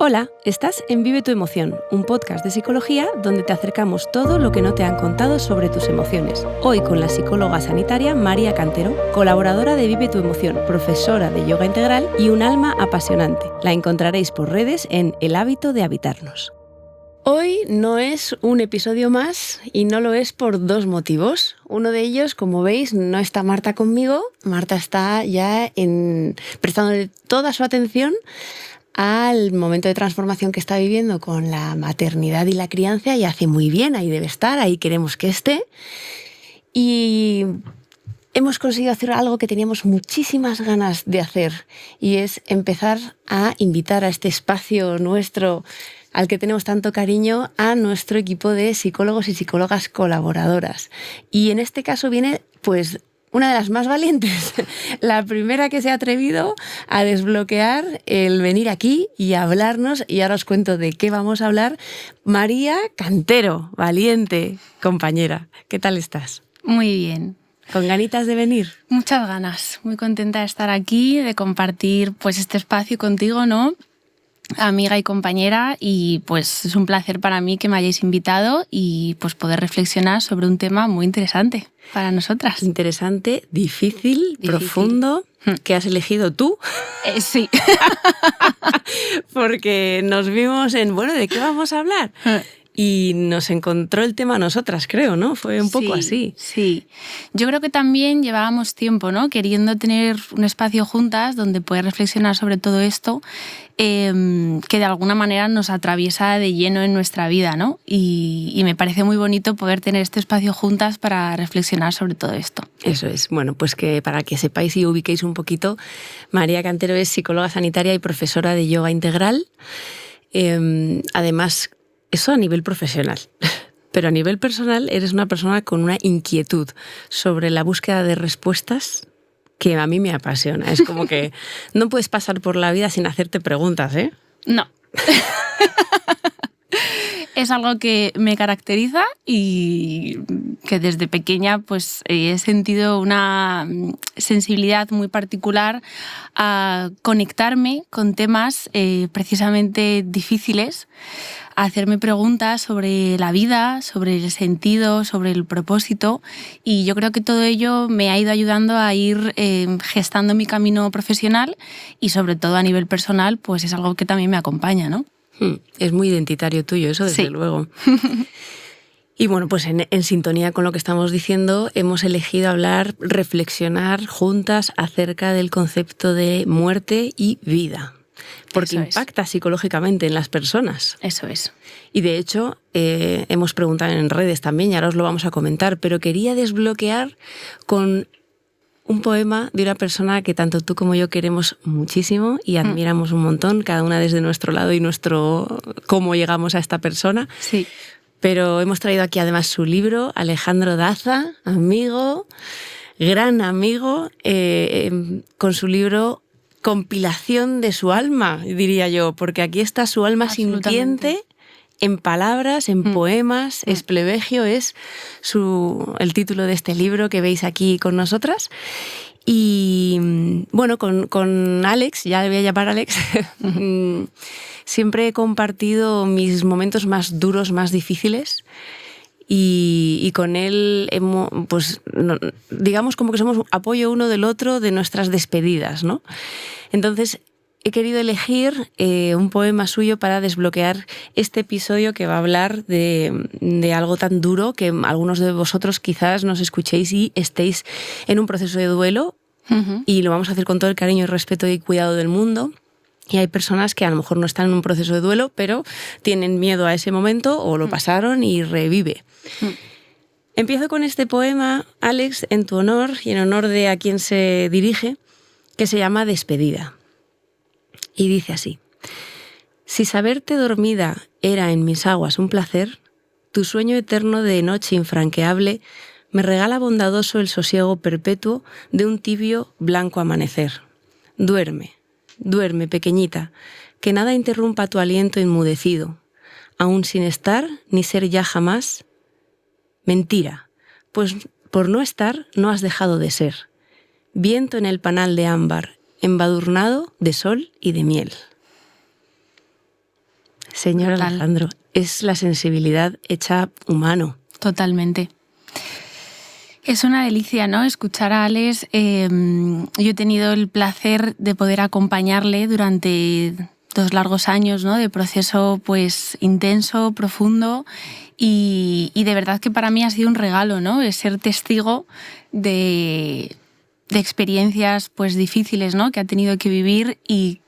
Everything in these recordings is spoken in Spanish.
Hola, estás en Vive tu emoción, un podcast de psicología donde te acercamos todo lo que no te han contado sobre tus emociones. Hoy con la psicóloga sanitaria María Cantero, colaboradora de Vive tu emoción, profesora de yoga integral y un alma apasionante. La encontraréis por redes en El hábito de habitarnos. Hoy no es un episodio más y no lo es por dos motivos. Uno de ellos, como veis, no está Marta conmigo. Marta está ya prestándole toda su atención al momento de transformación que está viviendo con la maternidad y la crianza, y hace muy bien, ahí debe estar, ahí queremos que esté. Y hemos conseguido hacer algo que teníamos muchísimas ganas de hacer, y es empezar a invitar a este espacio nuestro, al que tenemos tanto cariño, a nuestro equipo de psicólogos y psicólogas colaboradoras. Y en este caso viene, pues, una de las más valientes, la primera que se ha atrevido a desbloquear el venir aquí y a hablarnos, y ahora os cuento de qué vamos a hablar. María Cantero, valiente compañera, ¿qué tal estás? Muy bien. ¿Con ganitas de venir? Muchas ganas, muy contenta de estar aquí, de compartir pues este espacio contigo, ¿no? Amiga y compañera, y pues es un placer para mí que me hayáis invitado y pues poder reflexionar sobre un tema muy interesante para nosotras. Interesante, difícil, profundo, que has elegido tú. Sí. Porque nos vimos en, bueno, ¿de qué vamos a hablar? Y nos encontró el tema a nosotras, creo, ¿no? Fue un poco así. Sí. Yo creo que también llevábamos tiempo, ¿no? Queriendo tener un espacio juntas donde poder reflexionar sobre todo esto, que de alguna manera nos atraviesa de lleno en nuestra vida, ¿no? Y me parece muy bonito poder tener este espacio juntas para reflexionar sobre todo esto. Eso es. Bueno, pues que para que sepáis y ubiquéis un poquito, María Cantero es psicóloga sanitaria y profesora de yoga integral. Además, eso a nivel profesional. Pero a nivel personal eres una persona con una inquietud sobre la búsqueda de respuestas que a mí me apasiona. Es como que no puedes pasar por la vida sin hacerte preguntas, ¿eh? No. Es algo que me caracteriza y que desde pequeña pues he sentido una sensibilidad muy particular a conectarme con temas precisamente difíciles, a hacerme preguntas sobre la vida, sobre el sentido, sobre el propósito, y yo creo que todo ello me ha ido ayudando a ir gestando mi camino profesional, y sobre todo a nivel personal pues es algo que también me acompaña, ¿no? Es muy identitario tuyo eso, desde luego. Y bueno, pues en sintonía con lo que estamos diciendo, hemos elegido hablar, reflexionar juntas acerca del concepto de muerte y vida, porque impacta psicológicamente en las personas. Eso es. Y de hecho, hemos preguntado en redes también, y ahora os lo vamos a comentar, pero quería desbloquear con un poema de una persona que tanto tú como yo queremos muchísimo y admiramos un montón, cada una desde nuestro lado y cómo llegamos a esta persona. Sí. Pero hemos traído aquí además su libro, Alejandro Daza, amigo, gran amigo, con su libro Compilación de su alma, diría yo, porque aquí está su alma sintiente en palabras, en poemas. Espleegio es el título de este libro que veis aquí con nosotras. Y bueno, con Alex, ya le voy a llamar Alex, siempre he compartido mis momentos más duros, más difíciles. Y con él digamos como que somos apoyo uno del otro de nuestras despedidas, ¿no? Entonces he querido elegir un poema suyo para desbloquear este episodio que va a hablar de algo tan duro que algunos de vosotros quizás nos escuchéis y estéis en un proceso de duelo, y lo vamos a hacer con todo el cariño y respeto y cuidado del mundo. Y hay personas que a lo mejor no están en un proceso de duelo, pero tienen miedo a ese momento o lo pasaron y revive. Empiezo con este poema, Alex, en tu honor y en honor de a quien se dirige, que se llama Despedida. Y dice así: si saberte dormida era en mis aguas un placer, tu sueño eterno de noche infranqueable me regala bondadoso el sosiego perpetuo de un tibio blanco amanecer. Duerme, duerme, pequeñita, que nada interrumpa tu aliento enmudecido, aún sin estar ni ser ya jamás. Mentira, pues por no estar no has dejado de ser. Viento en el panal de ámbar, embadurnado de sol y de miel. Señor Alejandro, es la sensibilidad hecha humano. Totalmente. Es una delicia, ¿no?, escuchar a Alex. Yo he tenido el placer de poder acompañarle durante 2 largos años, ¿no?, de proceso pues intenso, profundo, y de verdad que para mí ha sido un regalo, ¿no?, el ser testigo de experiencias pues difíciles, ¿no?, que ha tenido que vivir y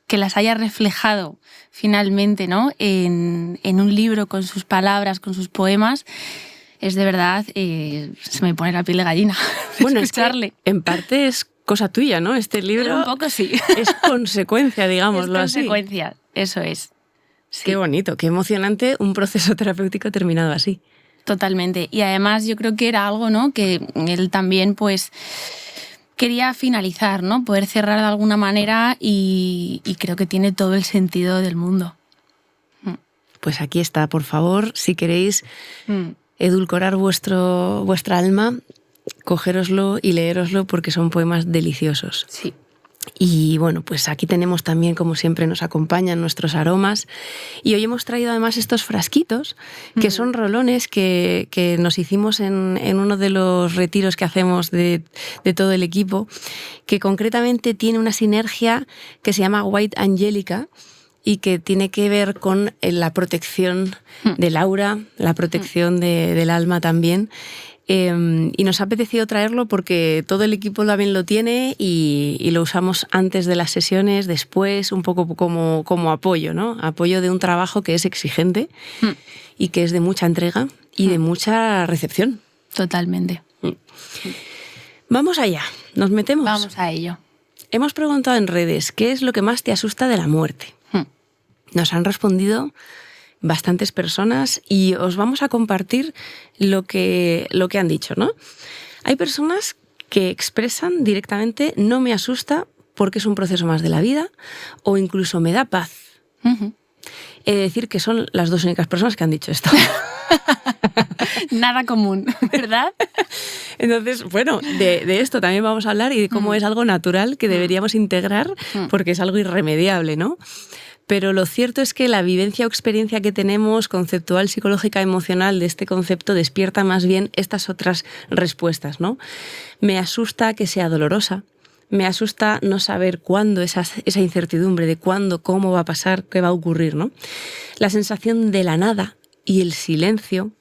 que las haya reflejado finalmente, ¿no?, en un libro con sus palabras, con sus poemas. Es de verdad, se me pone la piel de gallina bueno, escucharle. Es que en parte es cosa tuya, ¿no? Este libro. Pero un poco sí. Es consecuencia, digámoslo así. Es consecuencia, eso es. Sí. Qué bonito, qué emocionante un proceso terapéutico terminado así. Totalmente. Y además yo creo que era algo, ¿no?, que él también pues quería finalizar, ¿no?, poder cerrar de alguna manera, y creo que tiene todo el sentido del mundo. Pues aquí está, por favor, si queréis edulcorar vuestra alma, cogéroslo y leéroslo porque son poemas deliciosos. Sí. Y bueno, pues aquí tenemos también, como siempre, nos acompañan nuestros aromas. Y hoy hemos traído además estos frasquitos, que son rolones que nos hicimos en uno de los retiros que hacemos de todo el equipo, que concretamente tiene una sinergia que se llama White Angelica y que tiene que ver con la protección del aura, la protección del alma también. Y nos ha apetecido traerlo porque todo el equipo también lo tiene y lo usamos antes de las sesiones, después, un poco como apoyo, ¿no? Apoyo de un trabajo que es exigente y que es de mucha entrega y de mucha recepción. Totalmente. Vamos allá, nos metemos. Vamos a ello. Hemos preguntado en redes, ¿qué es lo que más te asusta de la muerte? Nos han respondido bastantes personas y os vamos a compartir lo que han dicho, ¿no? Hay personas que expresan directamente no me asusta porque es un proceso más de la vida o incluso me da paz. He de decir que son las 2 únicas personas que han dicho esto. Nada común, ¿verdad? Entonces, bueno, de esto también vamos a hablar y de cómo es algo natural que deberíamos integrar porque es algo irremediable, ¿no? Pero lo cierto es que la vivencia o experiencia que tenemos, conceptual, psicológica, emocional, de este concepto despierta más bien estas otras respuestas, ¿no? Me asusta que sea dolorosa, me asusta no saber cuándo, esa incertidumbre de cuándo, cómo va a pasar, qué va a ocurrir, ¿no? La sensación de la nada y el silencio,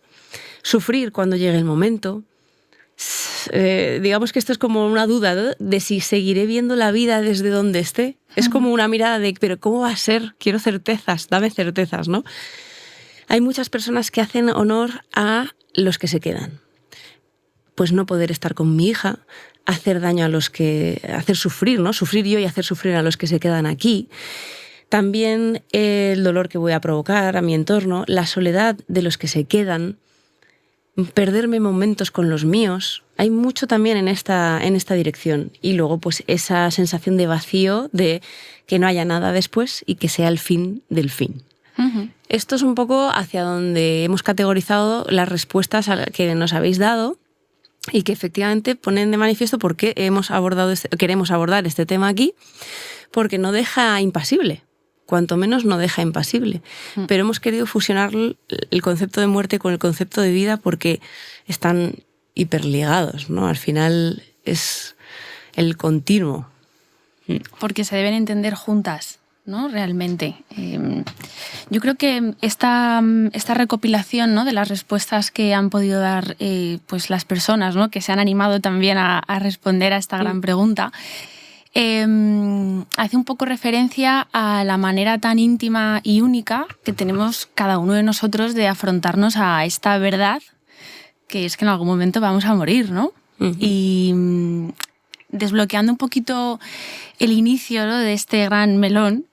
sufrir cuando llegue el momento. Digamos que esto es como una duda, ¿no?, de si seguiré viendo la vida desde donde esté. Es como una mirada de, pero ¿cómo va a ser? Quiero certezas, dame certezas, ¿no? Hay muchas personas que hacen honor a los que se quedan. Pues no poder estar con mi hija, hacer daño hacer sufrir, ¿no? Sufrir yo y hacer sufrir a los que se quedan aquí. También el dolor que voy a provocar a mi entorno, la soledad de los que se quedan, perderme momentos con los míos. Hay mucho también en esta dirección. Y luego pues esa sensación de vacío, de que no haya nada después y que sea el fin del fin. Esto es un poco hacia donde hemos categorizado las respuestas que nos habéis dado y que efectivamente ponen de manifiesto por qué queremos abordar este tema aquí, porque no deja impasible. Cuanto menos no deja impasible. Pero hemos querido fusionar el concepto de muerte con el concepto de vida porque están hiperligados, ¿no? Al final es el continuo. Porque se deben entender juntas, ¿no? Realmente. Yo creo que esta recopilación, ¿no?, de las respuestas que han podido dar pues las personas, ¿no?, que se han animado también a responder a esta gran pregunta, hace un poco referencia a la manera tan íntima y única que tenemos cada uno de nosotros de afrontarnos a esta verdad, que es que en algún momento vamos a morir, ¿no? Y desbloqueando un poquito el inicio, ¿no?, de este gran melón,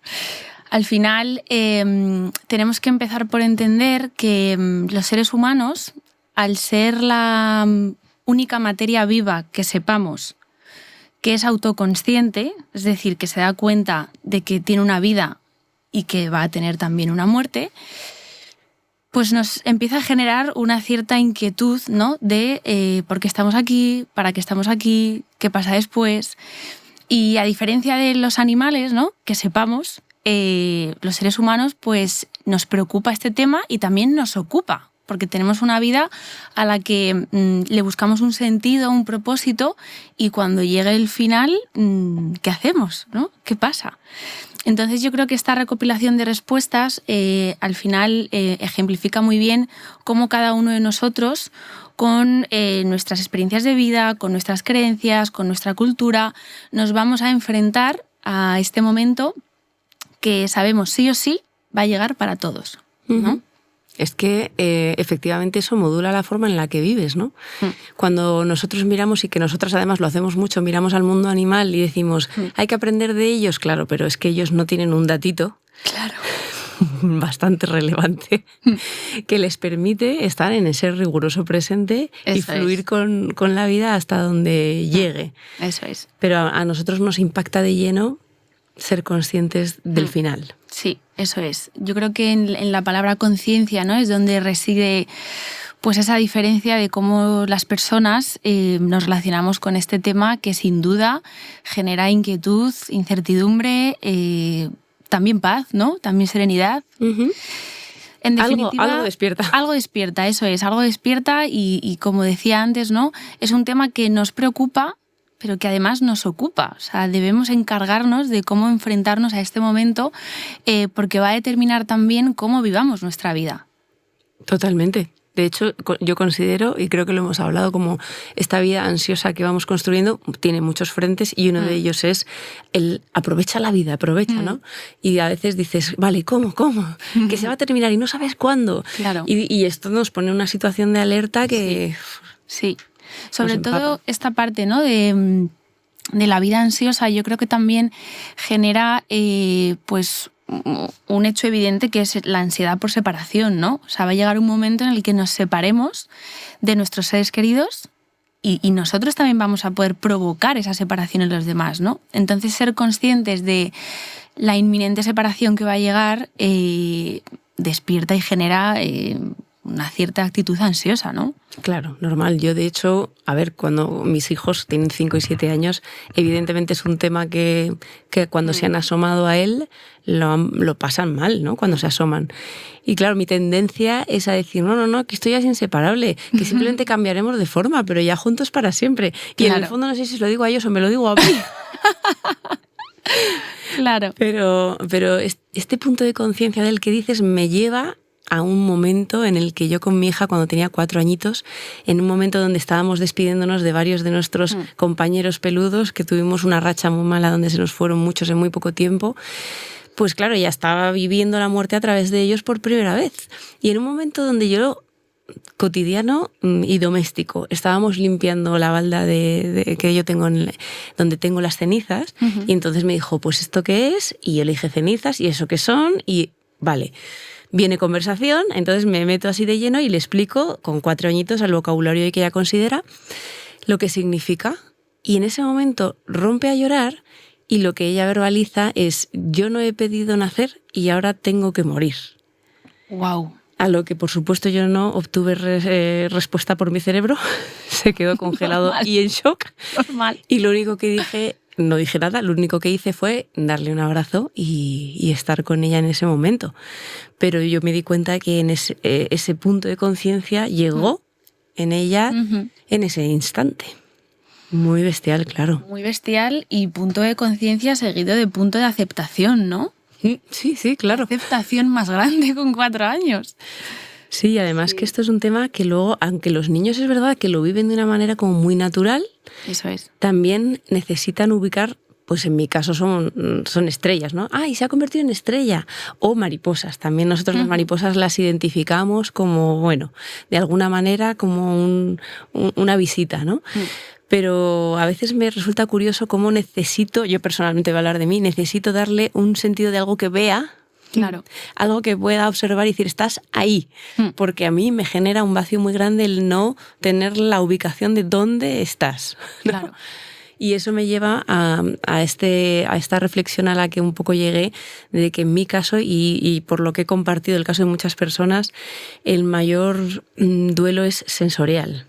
al final tenemos que empezar por entender que los seres humanos, al ser la única materia viva que sepamos que es autoconsciente, es decir, que se da cuenta de que tiene una vida y que va a tener también una muerte, pues nos empieza a generar una cierta inquietud, ¿no?, de por qué estamos aquí, para qué estamos aquí, qué pasa después. Y a diferencia de los animales, ¿no?, que sepamos los seres humanos pues nos preocupa este tema y también nos ocupa, porque tenemos una vida a la que le buscamos un sentido, un propósito, y cuando llegue el final, ¿qué hacemos? ¿No? ¿Qué pasa? Entonces yo creo que esta recopilación de respuestas al final ejemplifica muy bien cómo cada uno de nosotros, con nuestras experiencias de vida, con nuestras creencias, con nuestra cultura, nos vamos a enfrentar a este momento que sabemos sí o sí va a llegar para todos, ¿no? Uh-huh. Es que efectivamente eso modula la forma en la que vives, ¿no? Cuando nosotros miramos, y que nosotras además lo hacemos mucho, miramos al mundo animal y decimos, hay que aprender de ellos, claro, pero es que ellos no tienen un datito. Claro. Bastante relevante que les permite estar en ese riguroso presente y fluir con la vida hasta donde llegue. Eso es. Pero a nosotros nos impacta de lleno ser conscientes del final. Sí, eso es. Yo creo que en la palabra conciencia, ¿no?, es donde reside pues esa diferencia de cómo las personas nos relacionamos con este tema, que sin duda genera inquietud, incertidumbre, también paz, ¿no? También serenidad. Uh-huh. En definitiva, algo despierta. Algo despierta, eso es, algo despierta y como decía antes, ¿no?, es un tema que nos preocupa, pero que además nos ocupa. O sea, debemos encargarnos de cómo enfrentarnos a este momento, porque va a determinar también cómo vivamos nuestra vida. Totalmente. De hecho, yo considero, y creo que lo hemos hablado, como esta vida ansiosa que vamos construyendo tiene muchos frentes y uno de ellos es el aprovecha la vida, aprovecha, ¿no? Y a veces dices, vale, ¿cómo? Que se va a terminar y no sabes cuándo. Claro. Y esto nos pone en una situación de alerta que... Sí. Sobre todo esta parte, ¿no?, de la vida ansiosa, yo creo que también genera pues un hecho evidente, que es la ansiedad por separación, ¿no? O sea, va a llegar un momento en el que nos separemos de nuestros seres queridos y nosotros también vamos a poder provocar esa separación en los demás, ¿no? Entonces, ser conscientes de la inminente separación que va a llegar despierta y genera una cierta actitud ansiosa, ¿no? Claro, normal. Yo, de hecho, a ver, cuando mis hijos tienen 5 y 7 años, evidentemente es un tema que cuando se han asomado a él lo pasan mal, ¿no? Cuando se asoman. Y claro, mi tendencia es a decir, no, que esto ya es inseparable, que simplemente cambiaremos de forma, pero ya juntos para siempre. Y claro, en el fondo no sé si se lo digo a ellos o me lo digo a mí. Claro. Pero este punto de conciencia del que dices me lleva a un momento en el que yo con mi hija, cuando tenía 4 añitos, en un momento donde estábamos despidiéndonos de varios de nuestros compañeros peludos, que tuvimos una racha muy mala donde se nos fueron muchos en muy poco tiempo, pues claro, ya estaba viviendo la muerte a través de ellos por primera vez. Y en un momento donde yo, cotidiano y doméstico, estábamos limpiando la balda que yo tengo donde tengo las cenizas, y entonces me dijo, pues ¿esto qué es? Y yo le dije cenizas, ¿y eso qué son? Y vale, viene conversación, entonces me meto así de lleno y le explico con 4 añitos al vocabulario que ella considera lo que significa. Y en ese momento rompe a llorar y lo que ella verbaliza es: yo no he pedido nacer y ahora tengo que morir. Wow. A lo que, por supuesto, yo no obtuve respuesta por mi cerebro. Se quedó congelado Normal. Y en shock. Normal. Y lo único que dije... No dije nada, lo único que hice fue darle un abrazo y estar con ella en ese momento. Pero yo me di cuenta que en ese punto de conciencia llegó en ella en ese instante. Muy bestial, claro. Muy bestial, y punto de conciencia seguido de punto de aceptación, ¿no? Sí, claro. Aceptación más grande con 4 años. Sí, y además que esto es un tema que luego, aunque los niños es verdad que lo viven de una manera como muy natural, eso es, también necesitan ubicar, pues en mi caso son estrellas, ¿no? ¡Ay, se ha convertido en estrella! O mariposas. También nosotros las mariposas las identificamos como, bueno, de alguna manera como una visita, ¿no? Pero a veces me resulta curioso cómo yo personalmente voy a hablar de mí, necesito darle un sentido de algo que vea. Claro. Algo que pueda observar y decir, estás ahí. Porque a mí me genera un vacío muy grande el no tener la ubicación de dónde estás, ¿no? Claro. Y eso me lleva a esta reflexión a la que un poco llegué, de que en mi caso, y por lo que he compartido el caso de muchas personas, el mayor duelo es sensorial.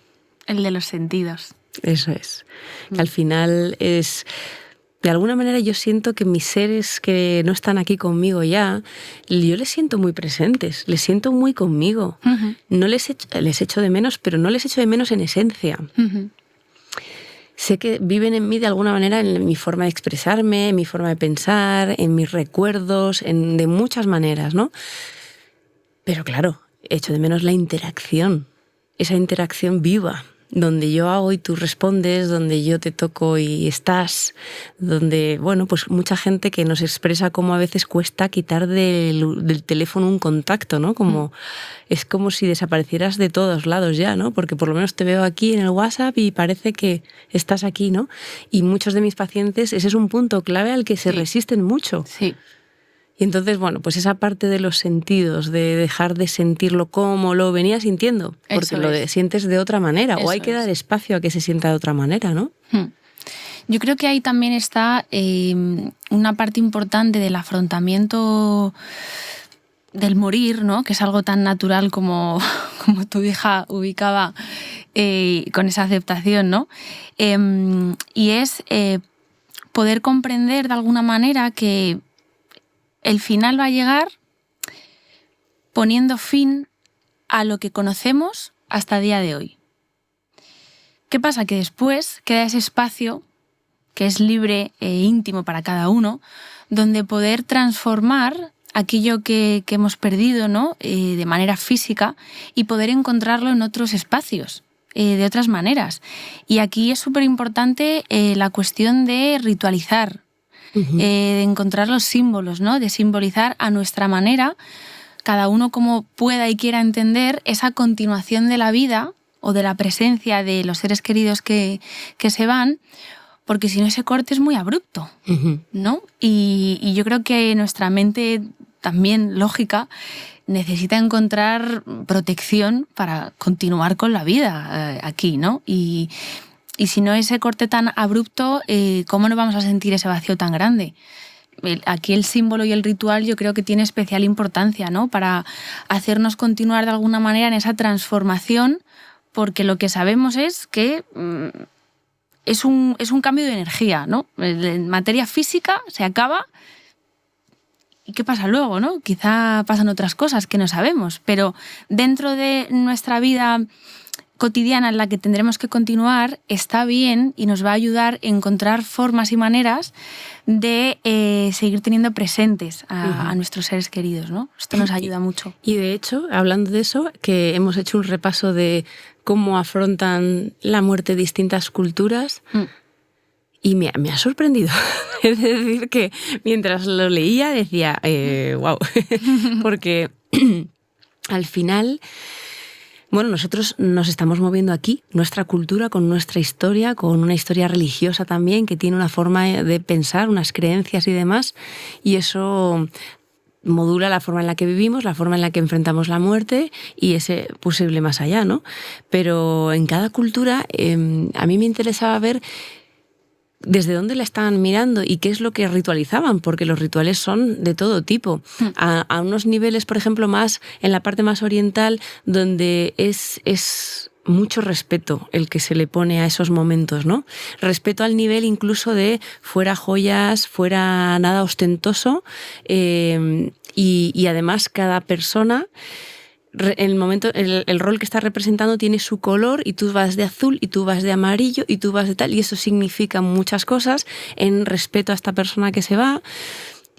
El de los sentidos. Eso es. Que al final es... De alguna manera yo siento que mis seres que no están aquí conmigo ya, yo les siento muy presentes, les siento muy conmigo. Ujú. No les echo de menos, pero no les echo de menos en esencia. Ujú. Sé que viven en mí de alguna manera en mi forma de expresarme, en mi forma de pensar, en mis recuerdos, de muchas maneras, ¿no? Pero claro, echo de menos la interacción, esa interacción viva, donde yo hago y tú respondes, donde yo te toco y estás, donde, bueno, pues mucha gente que nos expresa cómo a veces cuesta quitar del teléfono un contacto, ¿no? Como, es como si desaparecieras de todos lados ya, ¿no? Porque por lo menos te veo aquí en el WhatsApp y parece que estás aquí, ¿no? Y muchos de mis pacientes, ese es un punto clave al que se resisten mucho. Sí. Y entonces, bueno, pues esa parte de los sentidos, de dejar de sentirlo como lo venía sintiendo, porque sientes de otra manera, o hay que dar espacio a que se sienta de otra manera, ¿no? Yo creo que ahí también está una parte importante del afrontamiento del morir, ¿no? Que es algo tan natural como tu hija ubicaba con esa aceptación, ¿no? Y es poder comprender de alguna manera que el final va a llegar poniendo fin a lo que conocemos hasta el día de hoy. ¿Qué pasa? Que después queda ese espacio que es libre e íntimo para cada uno, donde poder transformar aquello que hemos perdido, ¿no? De manera física y poder encontrarlo en otros espacios, de otras maneras. Y aquí es súper importante la cuestión de ritualizar, de encontrar los símbolos, ¿no? De simbolizar a nuestra manera, cada uno como pueda y quiera entender esa continuación de la vida o de la presencia de los seres queridos que se van, porque si no ese corte es muy abrupto, ¿no? Y yo creo que nuestra mente también lógica necesita encontrar protección para continuar con la vida aquí, ¿no? Y si no ese corte tan abrupto, ¿cómo no vamos a sentir ese vacío tan grande? Aquí el símbolo y el ritual yo creo que tiene especial importancia, ¿no? Para hacernos continuar de alguna manera en esa transformación, porque lo que sabemos es que es un cambio de energía, ¿no? En materia física se acaba. ¿Y qué pasa luego, no? Quizá pasan otras cosas que no sabemos, pero dentro de nuestra vida cotidiana en la que tendremos que continuar, está bien y nos va a ayudar a encontrar formas y maneras de seguir teniendo presentes a nuestros seres queridos, ¿no? Esto nos ayuda mucho. Y de hecho, hablando de eso, que hemos hecho un repaso de cómo afrontan la muerte distintas culturas, y me ha sorprendido. Es decir, que mientras lo leía decía, wow, porque al final, bueno, nosotros nos estamos moviendo aquí, nuestra cultura, con nuestra historia, con una historia religiosa también, que tiene una forma de pensar, unas creencias y demás, y eso modula la forma en la que vivimos, la forma en la que enfrentamos la muerte y ese posible más allá, ¿no? Pero en cada cultura a mí me interesaba ver desde dónde la estaban mirando y qué es lo que ritualizaban, porque los rituales son de todo tipo. A unos niveles, por ejemplo, más en la parte más oriental, donde es mucho respeto el que se le pone a esos momentos, ¿no? Respeto al nivel incluso de fuera joyas, fuera nada ostentoso, y además cada persona, el rol que está representando tiene su color y tú vas de azul y tú vas de amarillo y tú vas de tal, y eso significa muchas cosas en respeto a esta persona que se va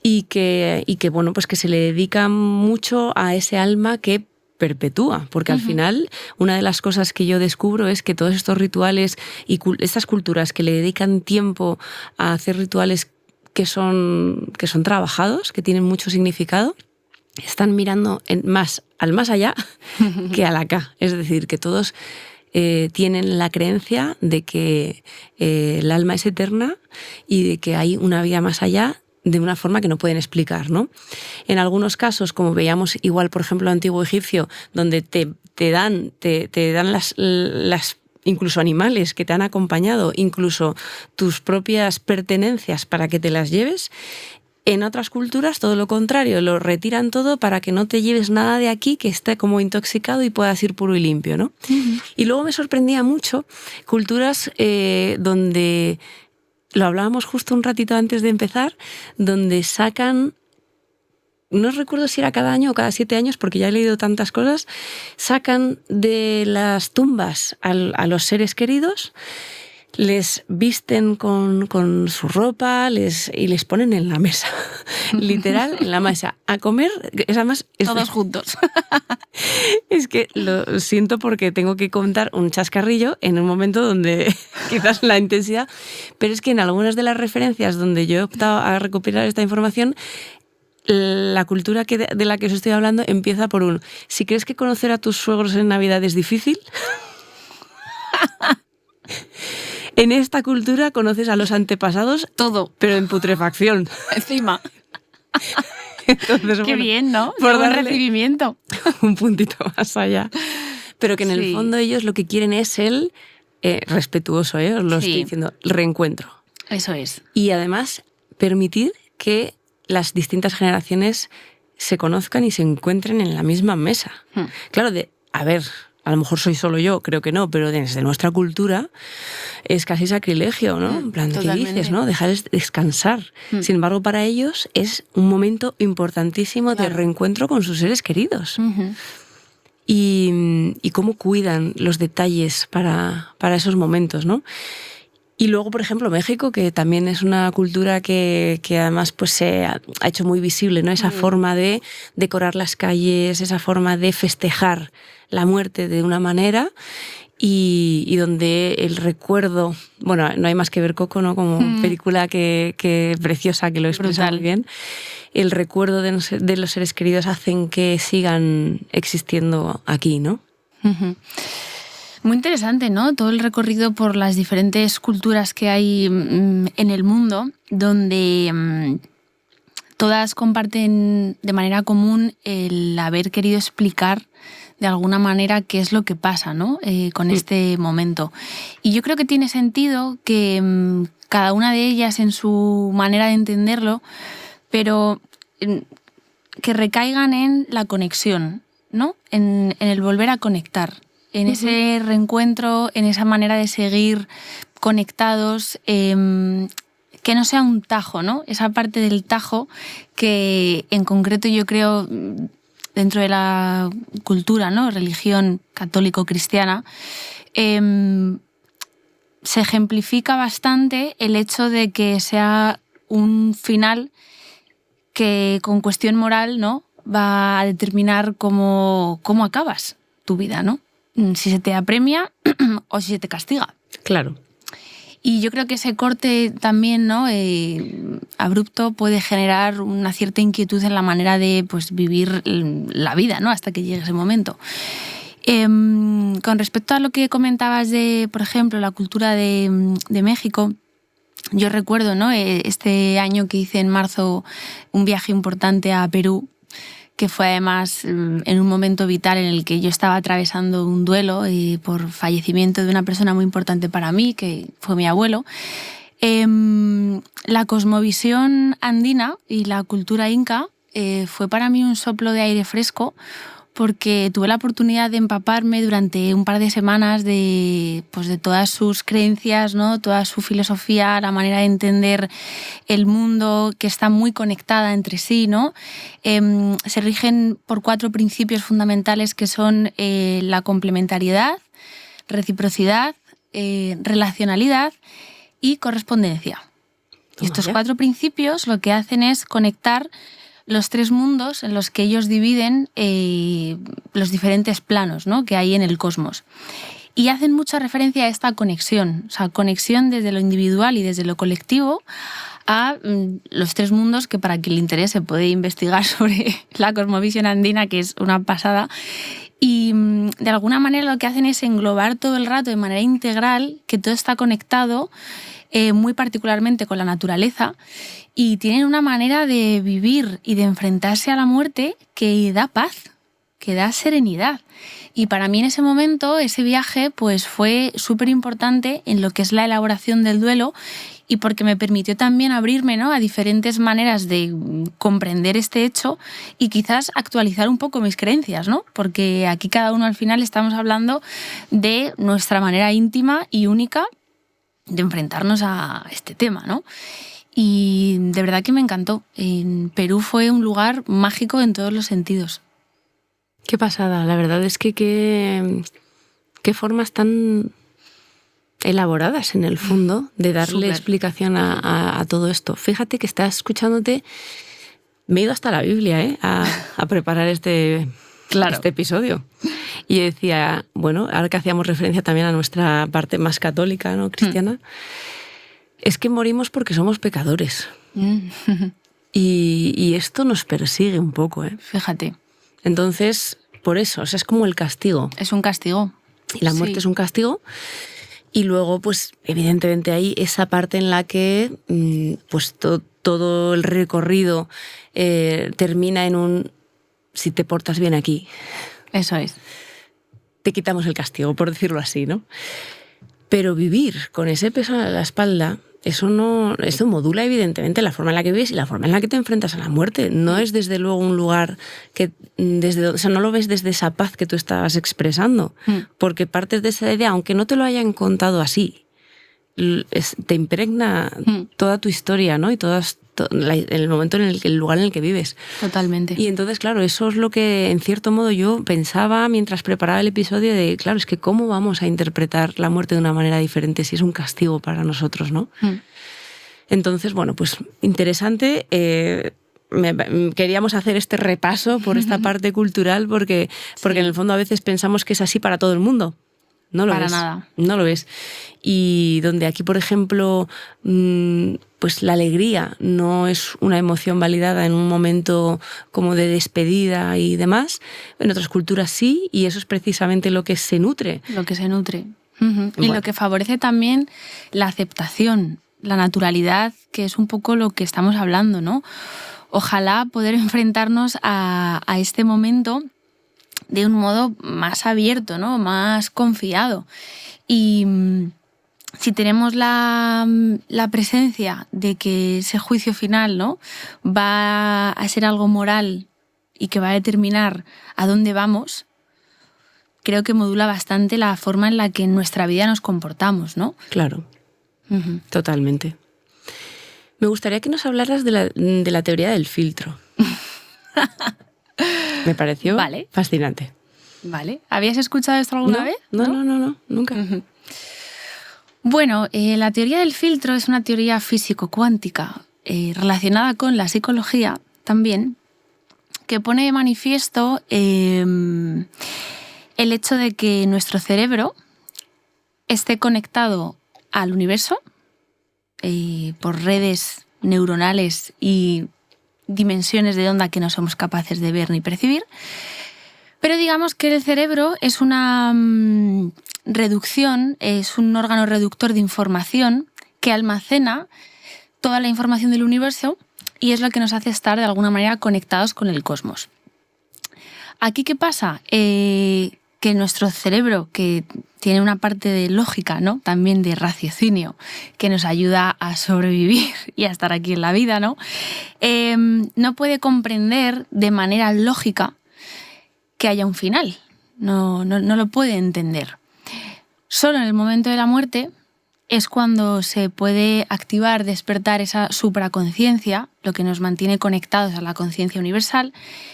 y que bueno, pues que se le dedica mucho a ese alma que perpetúa, porque al final una de las cosas que yo descubro es que todos estos rituales y estas culturas que le dedican tiempo a hacer rituales que son trabajados, que tienen mucho significado, están mirando al más allá que al acá. Es decir, que todos tienen la creencia de que el alma es eterna y de que hay una vida más allá de una forma que no pueden explicar, ¿no? En algunos casos, como veíamos igual, por ejemplo, el antiguo egipcio, donde te dan las incluso animales que te han acompañado, incluso tus propias pertenencias para que te las lleves. En otras culturas, todo lo contrario, lo retiran todo para que no te lleves nada de aquí que esté como intoxicado y puedas ir puro y limpio, ¿no? Y luego me sorprendía mucho culturas donde lo hablábamos justo un ratito antes de empezar, donde sacan, no recuerdo si era cada año o cada 7 años, porque ya he leído tantas cosas, sacan de las tumbas a los seres queridos, les visten con su ropa y les ponen en la mesa, literal, en la mesa, a comer. Además, todos juntos. Es que lo siento porque tengo que contar un chascarrillo en un momento donde quizás la intensidad, pero es que en algunas de las referencias donde yo he optado a recopilar esta información, la cultura de la que os estoy hablando empieza por un: si crees que conocer a tus suegros en Navidad es difícil, en esta cultura conoces a los antepasados todo, pero en putrefacción. Encima. Entonces, qué bueno, bien, ¿no? Por buen darle recibimiento. un puntito más allá. Pero que en el fondo ellos lo que quieren es el respetuoso, os lo estoy diciendo, el reencuentro. Eso es. Y además permitir que las distintas generaciones se conozcan y se encuentren en la misma mesa. Claro, a lo mejor soy solo yo, creo que no, pero desde nuestra cultura es casi sacrilegio, ¿no? En plan, ¿qué dices, no? Dejar descansar. Sin embargo, para ellos es un momento importantísimo de reencuentro con sus seres queridos. Y cómo cuidan los detalles para esos momentos, ¿no? Y luego, por ejemplo, México, que también es una cultura que además pues, se ha hecho muy visible, ¿no? Esa forma de decorar las calles, esa forma de festejar la muerte de una manera y donde el recuerdo... Bueno, no hay más que ver Coco, ¿no? Como película que preciosa, que lo expresa muy bien. El recuerdo de los seres queridos hacen que sigan existiendo aquí, ¿no? Muy interesante, ¿no? Todo el recorrido por las diferentes culturas que hay en el mundo, donde todas comparten de manera común el haber querido explicar de alguna manera qué es lo que pasa, ¿no? Con este momento. Y yo creo que tiene sentido que cada una de ellas en su manera de entenderlo, pero que recaigan en la conexión, ¿no? En el volver a conectar. En ese reencuentro, en esa manera de seguir conectados, que no sea un tajo, ¿no? Esa parte del tajo que en concreto yo creo dentro de la cultura, ¿no? Religión católico-cristiana, se ejemplifica bastante el hecho de que sea un final que con cuestión moral, ¿no? Va a determinar cómo acabas tu vida, ¿no? Si se te apremia o si se te castiga. Claro. Y yo creo que ese corte también, ¿no? Abrupto puede generar una cierta inquietud en la manera de pues, vivir la vida, ¿no? Hasta que llegue ese momento. Con respecto a lo que comentabas de, por ejemplo, la cultura de México, yo recuerdo, ¿no? Este año que hice en marzo un viaje importante a Perú, que fue además en un momento vital en el que yo estaba atravesando un duelo por fallecimiento de una persona muy importante para mí, que fue mi abuelo. La cosmovisión andina y la cultura inca fue para mí un soplo de aire fresco, porque tuve la oportunidad de empaparme durante un par de semanas de todas sus creencias, ¿no? Toda su filosofía, la manera de entender el mundo, que está muy conectada entre sí, ¿no? Se rigen por 4 principios fundamentales que son la complementariedad, reciprocidad, relacionalidad y correspondencia. Y estos 4 principios lo que hacen es conectar los 3 mundos en los que ellos dividen los diferentes planos, ¿no? Que hay en el cosmos. Y hacen mucha referencia a esta conexión, o sea, conexión desde lo individual y desde lo colectivo a los 3 mundos, que para quien le interese puede investigar sobre la cosmovisión andina, que es una pasada. Y de alguna manera lo que hacen es englobar todo el rato de manera integral que todo está conectado, muy particularmente con la naturaleza, y tienen una manera de vivir y de enfrentarse a la muerte que da paz, que da serenidad. Y para mí en ese momento, ese viaje pues fue súper importante en lo que es la elaboración del duelo, y porque me permitió también abrirme, ¿no? a diferentes maneras de comprender este hecho y quizás actualizar un poco mis creencias, ¿no? Porque aquí cada uno al final estamos hablando de nuestra manera íntima y única enfrentarnos a este tema, ¿no? Y de verdad que me encantó. En Perú fue un lugar mágico en todos los sentidos. Qué pasada, la verdad es que qué formas tan elaboradas en el fondo de darle explicación a todo esto. Fíjate que estás escuchándote, me he ido hasta la Biblia a preparar este episodio. Y decía, bueno, ahora que hacíamos referencia también a nuestra parte más católica, ¿no? Cristiana, es que morimos porque somos pecadores. Y esto nos persigue un poco, ¿eh? Fíjate. Entonces, por eso, o sea, es como el castigo. Es un castigo. Y la muerte es un castigo. Y luego, pues, evidentemente hay esa parte en la que pues todo el recorrido termina en un si te portas bien aquí. Eso es. Te quitamos el castigo, por decirlo así, ¿no? Pero vivir con ese peso a la espalda, eso modula evidentemente la forma en la que vives y la forma en la que te enfrentas a la muerte. No es desde luego un lugar que o sea, no lo ves desde esa paz que tú estabas expresando, porque partes de esa idea, aunque no te lo hayan contado así, te impregna toda tu historia, ¿no? Y el momento el lugar en el que vives. Totalmente. Y entonces, claro, eso es lo que en cierto modo yo pensaba mientras preparaba el episodio de, claro, es que cómo vamos a interpretar la muerte de una manera diferente si es un castigo para nosotros, ¿no? Entonces, bueno, pues interesante. Queríamos hacer este repaso por esta parte cultural porque en el fondo a veces pensamos que es así para todo el mundo. No lo para es. Nada. No lo es. Y donde aquí, por ejemplo, pues la alegría no es una emoción validada en un momento como de despedida y demás, en otras culturas sí, y eso es precisamente lo que se nutre. Lo que se nutre. Y lo que favorece también la aceptación, la naturalidad, que es un poco lo que estamos hablando, ¿no? Ojalá poder enfrentarnos a este momento de un modo más abierto, ¿no? Más confiado. Y si tenemos la presencia de que ese juicio final, ¿no? va a ser algo moral y que va a determinar a dónde vamos, creo que modula bastante la forma en la que en nuestra vida nos comportamos, ¿no? Claro, totalmente. Me gustaría que nos hablaras de la teoría del filtro. Me pareció fascinante. Vale. ¿Habías escuchado esto alguna vez? No, nunca. Bueno, la teoría del filtro es una teoría físico-cuántica relacionada con la psicología también, que pone de manifiesto el hecho de que nuestro cerebro esté conectado al universo por redes neuronales y dimensiones de onda que no somos capaces de ver ni percibir. Pero digamos que el cerebro es una reducción, es un órgano reductor de información que almacena toda la información del universo y es lo que nos hace estar de alguna manera conectados con el cosmos. ¿Aquí qué pasa? Que nuestro cerebro, que tiene una parte de lógica, ¿no? También de raciocinio, que nos ayuda a sobrevivir y a estar aquí en la vida, ¿no? No puede comprender de manera lógica que haya un final. No lo puede entender. Solo en el momento de la muerte es cuando se puede activar, despertar esa supraconciencia, lo que nos mantiene conectados a la conciencia universal,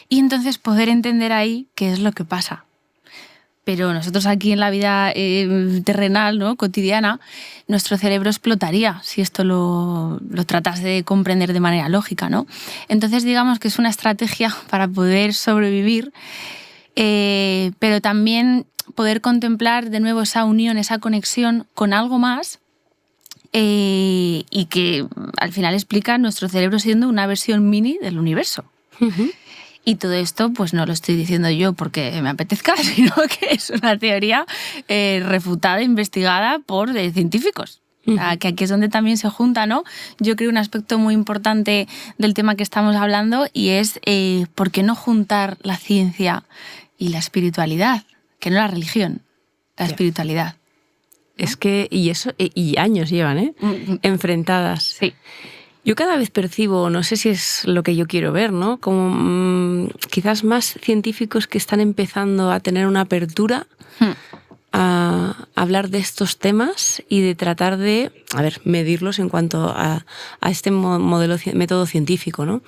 y entonces poder entender ahí qué es lo que pasa. Pero nosotros aquí en la vida terrenal, ¿no? Cotidiana, nuestro cerebro explotaría si esto lo tratase de comprender de manera lógica, ¿no? Entonces digamos que es una estrategia para poder sobrevivir, pero también poder contemplar de nuevo esa unión, esa conexión con algo más y que al final explica nuestro cerebro siendo una versión mini del universo. Y todo esto pues no lo estoy diciendo yo porque me apetezca, sino que es una teoría refutada, investigada por científicos. Que aquí es donde también se junta, ¿no? Yo creo un aspecto muy importante del tema que estamos hablando y es ¿por qué no juntar la ciencia y la espiritualidad? Que no la religión, la espiritualidad. ¿No? Es que, y años llevan, enfrentadas. Sí. Yo cada vez percibo, no sé si es lo que yo quiero ver, ¿no? Como quizás más científicos que están empezando a tener una apertura a hablar de estos temas y de tratar de, medirlos en cuanto a este método científico, ¿no?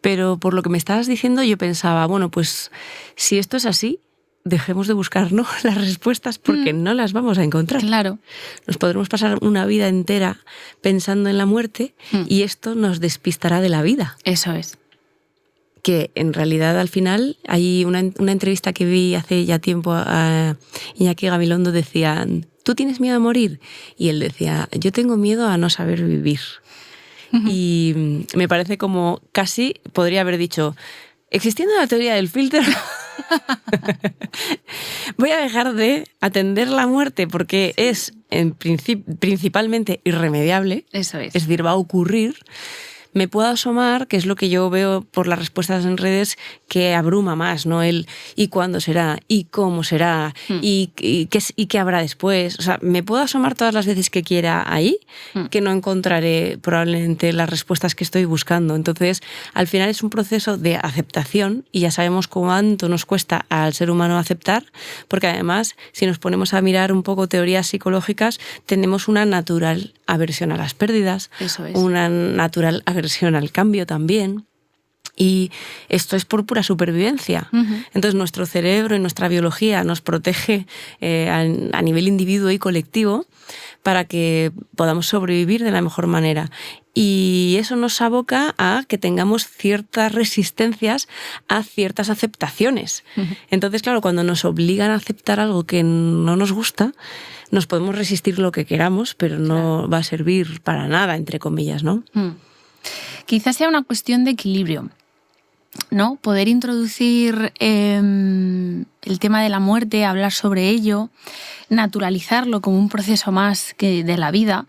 Pero por lo que me estabas diciendo yo pensaba, bueno, pues si esto es así, dejemos de buscar, ¿no?, las respuestas porque no las vamos a encontrar. Claro. Nos podremos pasar una vida entera pensando en la muerte y esto nos despistará de la vida. Eso es. Que en realidad al final hay una entrevista que vi hace ya tiempo a Iñaki Gabilondo, decían, ¿tú tienes miedo a morir? Y él decía, yo tengo miedo a no saber vivir. Y me parece como casi podría haber dicho, existiendo la teoría del filtro, voy a dejar de atender la muerte porque es principalmente irremediable. Eso es. Es decir, va a ocurrir. Me puedo asomar, que es lo que yo veo por las respuestas en redes, que abruma más, ¿no? El ¿y cuándo será? ¿Y cómo será? ¿Y qué habrá después? O sea, me puedo asomar todas las veces que quiera ahí, que no encontraré probablemente las respuestas que estoy buscando. Entonces, al final es un proceso de aceptación y ya sabemos cuánto nos cuesta al ser humano aceptar, porque además, si nos ponemos a mirar un poco teorías psicológicas, tenemos una natural aversión a las pérdidas, eso es, una natural aversión al cambio también, y esto es por pura supervivencia. Entonces nuestro cerebro y nuestra biología nos protege a nivel individuo y colectivo para que podamos sobrevivir de la mejor manera. Y eso nos aboca a que tengamos ciertas resistencias a ciertas aceptaciones. Entonces, claro, cuando nos obligan a aceptar algo que no nos gusta, nos podemos resistir lo que queramos, pero no va a servir para nada, entre comillas, ¿no? Quizás sea una cuestión de equilibrio, ¿no? Poder introducir el tema de la muerte, hablar sobre ello, naturalizarlo como un proceso más de la vida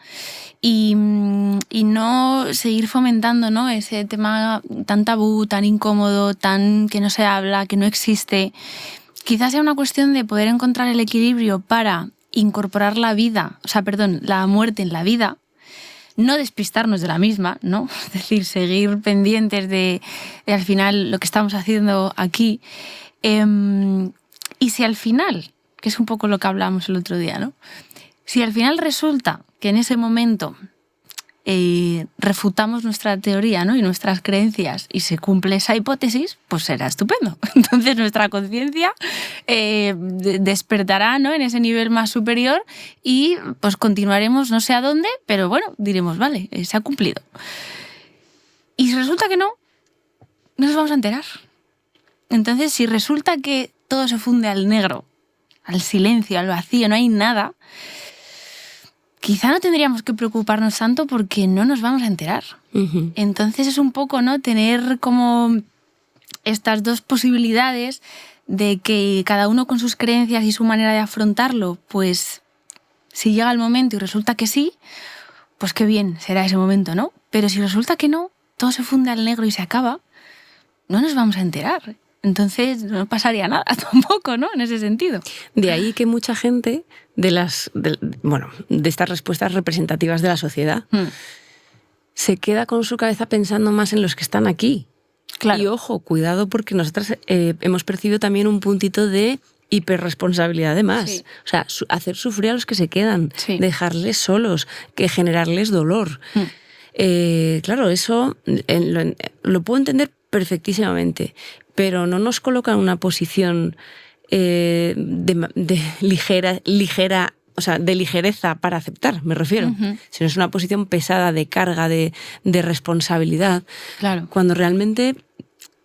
y no seguir fomentando, ¿no?, ese tema tan tabú, tan incómodo, tan que no se habla, que no existe. Quizás sea una cuestión de poder encontrar el equilibrio para incorporar la muerte en la vida, no despistarnos de la misma, ¿no? Es decir, seguir pendientes de al final lo que estamos haciendo aquí. Y si al final, que es un poco lo que hablábamos el otro día, ¿no?, si al final resulta que en ese momento refutamos nuestra teoría, ¿no?, y nuestras creencias y se cumple esa hipótesis, pues será estupendo. Entonces nuestra conciencia despertará, ¿no?, en ese nivel más superior y pues continuaremos no sé a dónde, pero bueno, diremos, vale, se ha cumplido. Y si resulta que no nos vamos a enterar. Entonces, si resulta que todo se funde al negro, al silencio, al vacío, no hay nada, quizá no tendríamos que preocuparnos tanto porque no nos vamos a enterar. Entonces es un poco, ¿no?, tener como estas dos posibilidades de que cada uno con sus creencias y su manera de afrontarlo, pues si llega el momento y resulta que sí, pues qué bien será ese momento, ¿no? Pero si resulta que no, todo se funde al negro y se acaba, no nos vamos a enterar. Entonces no pasaría nada tampoco, ¿no?, en ese sentido. De ahí que mucha gente de estas respuestas representativas de la sociedad se queda con su cabeza pensando más en los que están aquí. Claro. Y ojo, cuidado, porque nosotras hemos percibido también un puntito de hiperresponsabilidad de más. Sí. O sea, hacer sufrir a los que se quedan, sí, dejarles solos, que generarles dolor. Claro, eso lo puedo entender perfectísimamente, pero no nos coloca en una posición de ligera, o sea, de ligereza para aceptar, me refiero. Sino es una posición pesada de carga, de responsabilidad. Claro. Cuando realmente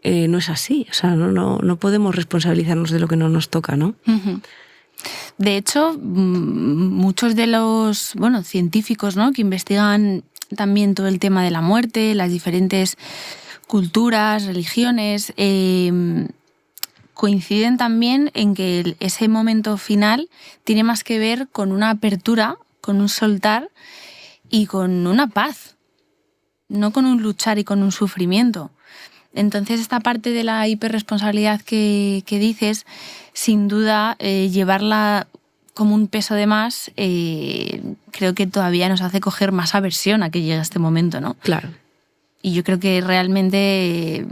no es así. O sea, no podemos responsabilizarnos de lo que no nos toca, ¿no? De hecho, muchos de los científicos, ¿no?, que investigan también todo el tema de la muerte, las diferentes culturas, religiones, coinciden también en que ese momento final tiene más que ver con una apertura, con un soltar y con una paz, no con un luchar y con un sufrimiento. Entonces esta parte de la hiperresponsabilidad que dices, sin duda llevarla como un peso de más, creo que todavía nos hace coger más aversión a que llegue este momento, ¿no? Claro. Y yo creo que realmente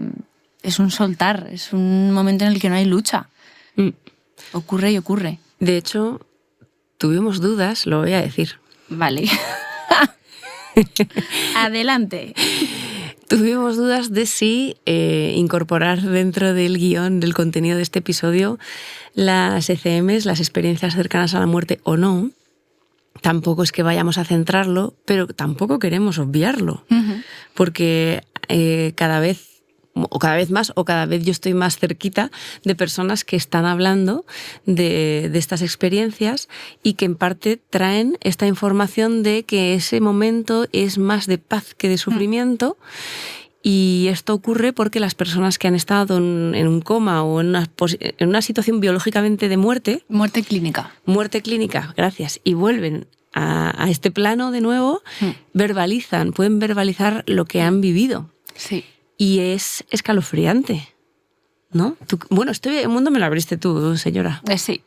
es un soltar, es un momento en el que no hay lucha. Ocurre y ocurre. De hecho, tuvimos dudas, lo voy a decir. Vale. Adelante. Tuvimos dudas de si incorporar dentro del guión, del contenido de este episodio, las ECMs, las experiencias cercanas a la muerte o no. Tampoco es que vayamos a centrarlo, pero tampoco queremos obviarlo, porque cada vez más o cada vez yo estoy más cerquita de personas que están hablando de estas experiencias y que en parte traen esta información de que ese momento es más de paz que de sufrimiento. Y esto ocurre porque las personas que han estado en un coma o en una situación biológicamente de muerte... Muerte clínica. Muerte clínica, gracias. Y vuelven a este plano de nuevo, pueden verbalizar lo que han vivido. Sí. Y es escalofriante, ¿no? Bueno, este mundo me lo abriste tú, señora. Sí.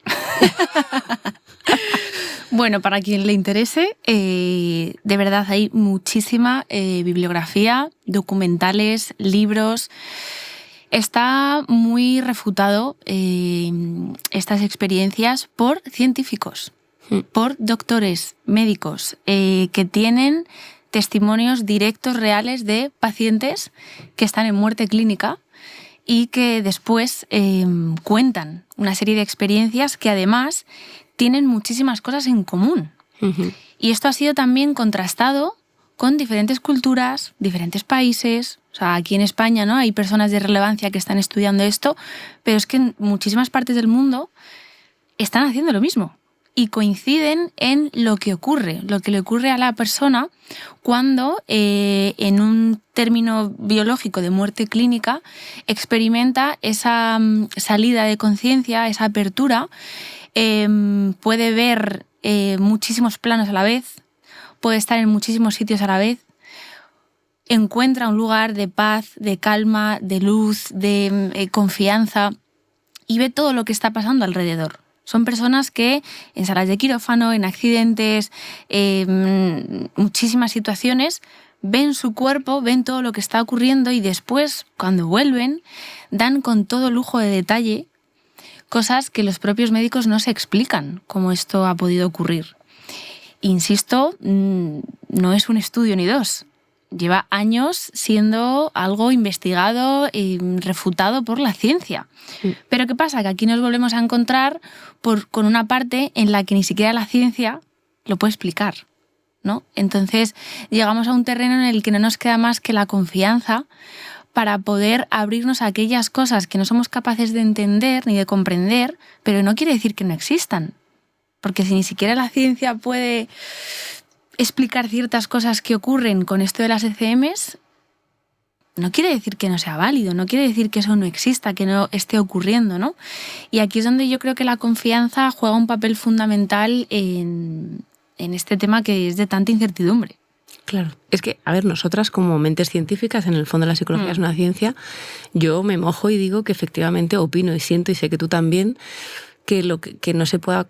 Bueno, para quien le interese, de verdad hay muchísima bibliografía, documentales, libros. Está muy refutado estas experiencias por científicos, por doctores, médicos, que tienen testimonios directos, reales de pacientes que están en muerte clínica y que después cuentan una serie de experiencias que además tienen muchísimas cosas en común. Y esto ha sido también contrastado con diferentes culturas, diferentes países. O sea, aquí en España, ¿no?, hay personas de relevancia que están estudiando esto, pero es que en muchísimas partes del mundo están haciendo lo mismo. Y coinciden en lo que le ocurre a la persona cuando, en un término biológico de muerte clínica, experimenta esa salida de conciencia, esa apertura, puede ver muchísimos planos a la vez, puede estar en muchísimos sitios a la vez, encuentra un lugar de paz, de calma, de luz, de confianza y ve todo lo que está pasando alrededor. Son personas que en salas de quirófano, en accidentes, muchísimas situaciones, ven su cuerpo, ven todo lo que está ocurriendo y después, cuando vuelven, dan con todo lujo de detalle cosas que los propios médicos no se explican cómo esto ha podido ocurrir. Insisto, no es un estudio ni dos. Lleva años siendo algo investigado y refutado por la ciencia. Pero ¿qué pasa? Que aquí nos volvemos a encontrar con una parte en la que ni siquiera la ciencia lo puede explicar, ¿no? Entonces llegamos a un terreno en el que no nos queda más que la confianza para poder abrirnos a aquellas cosas que no somos capaces de entender ni de comprender, pero no quiere decir que no existan. Porque si ni siquiera la ciencia puede explicar ciertas cosas que ocurren con esto de las ECMs, no quiere decir que no sea válido, no quiere decir que eso no exista, que no esté ocurriendo, ¿no? Y aquí es donde yo creo que la confianza juega un papel fundamental en este tema que es de tanta incertidumbre. Claro, es que, a ver, nosotras como mentes científicas, en el fondo la psicología es una ciencia, yo me mojo y digo que efectivamente opino y siento, y sé que tú también, que lo que no se pueda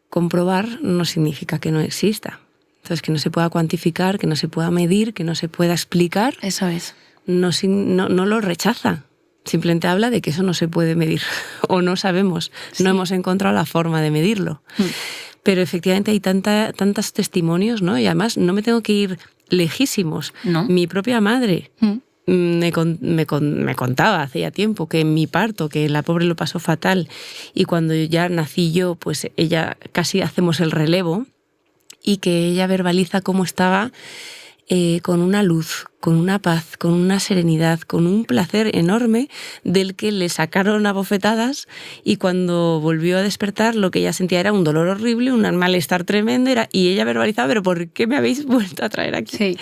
comprobar no significa que no exista. Entonces, que no se pueda cuantificar, que no se pueda medir, que no se pueda explicar. Eso es. No lo rechaza. Simplemente habla de que eso no se puede medir o no sabemos, sí. No hemos encontrado la forma de medirlo. Pero efectivamente hay tantos testimonios, ¿no? Y además no me tengo que ir lejísimos. ¿No? Mi propia madre me contaba hace ya tiempo que en mi parto, que la pobre lo pasó fatal, y cuando ya nací yo, pues ella casi hacemos el relevo, y que ella verbaliza cómo estaba con una luz, con una paz, con una serenidad, con un placer enorme del que le sacaron a bofetadas, y cuando volvió a despertar lo que ella sentía era un dolor horrible, un malestar tremendo, y ella verbalizaba, pero ¿por qué me habéis vuelto a traer aquí? Sí,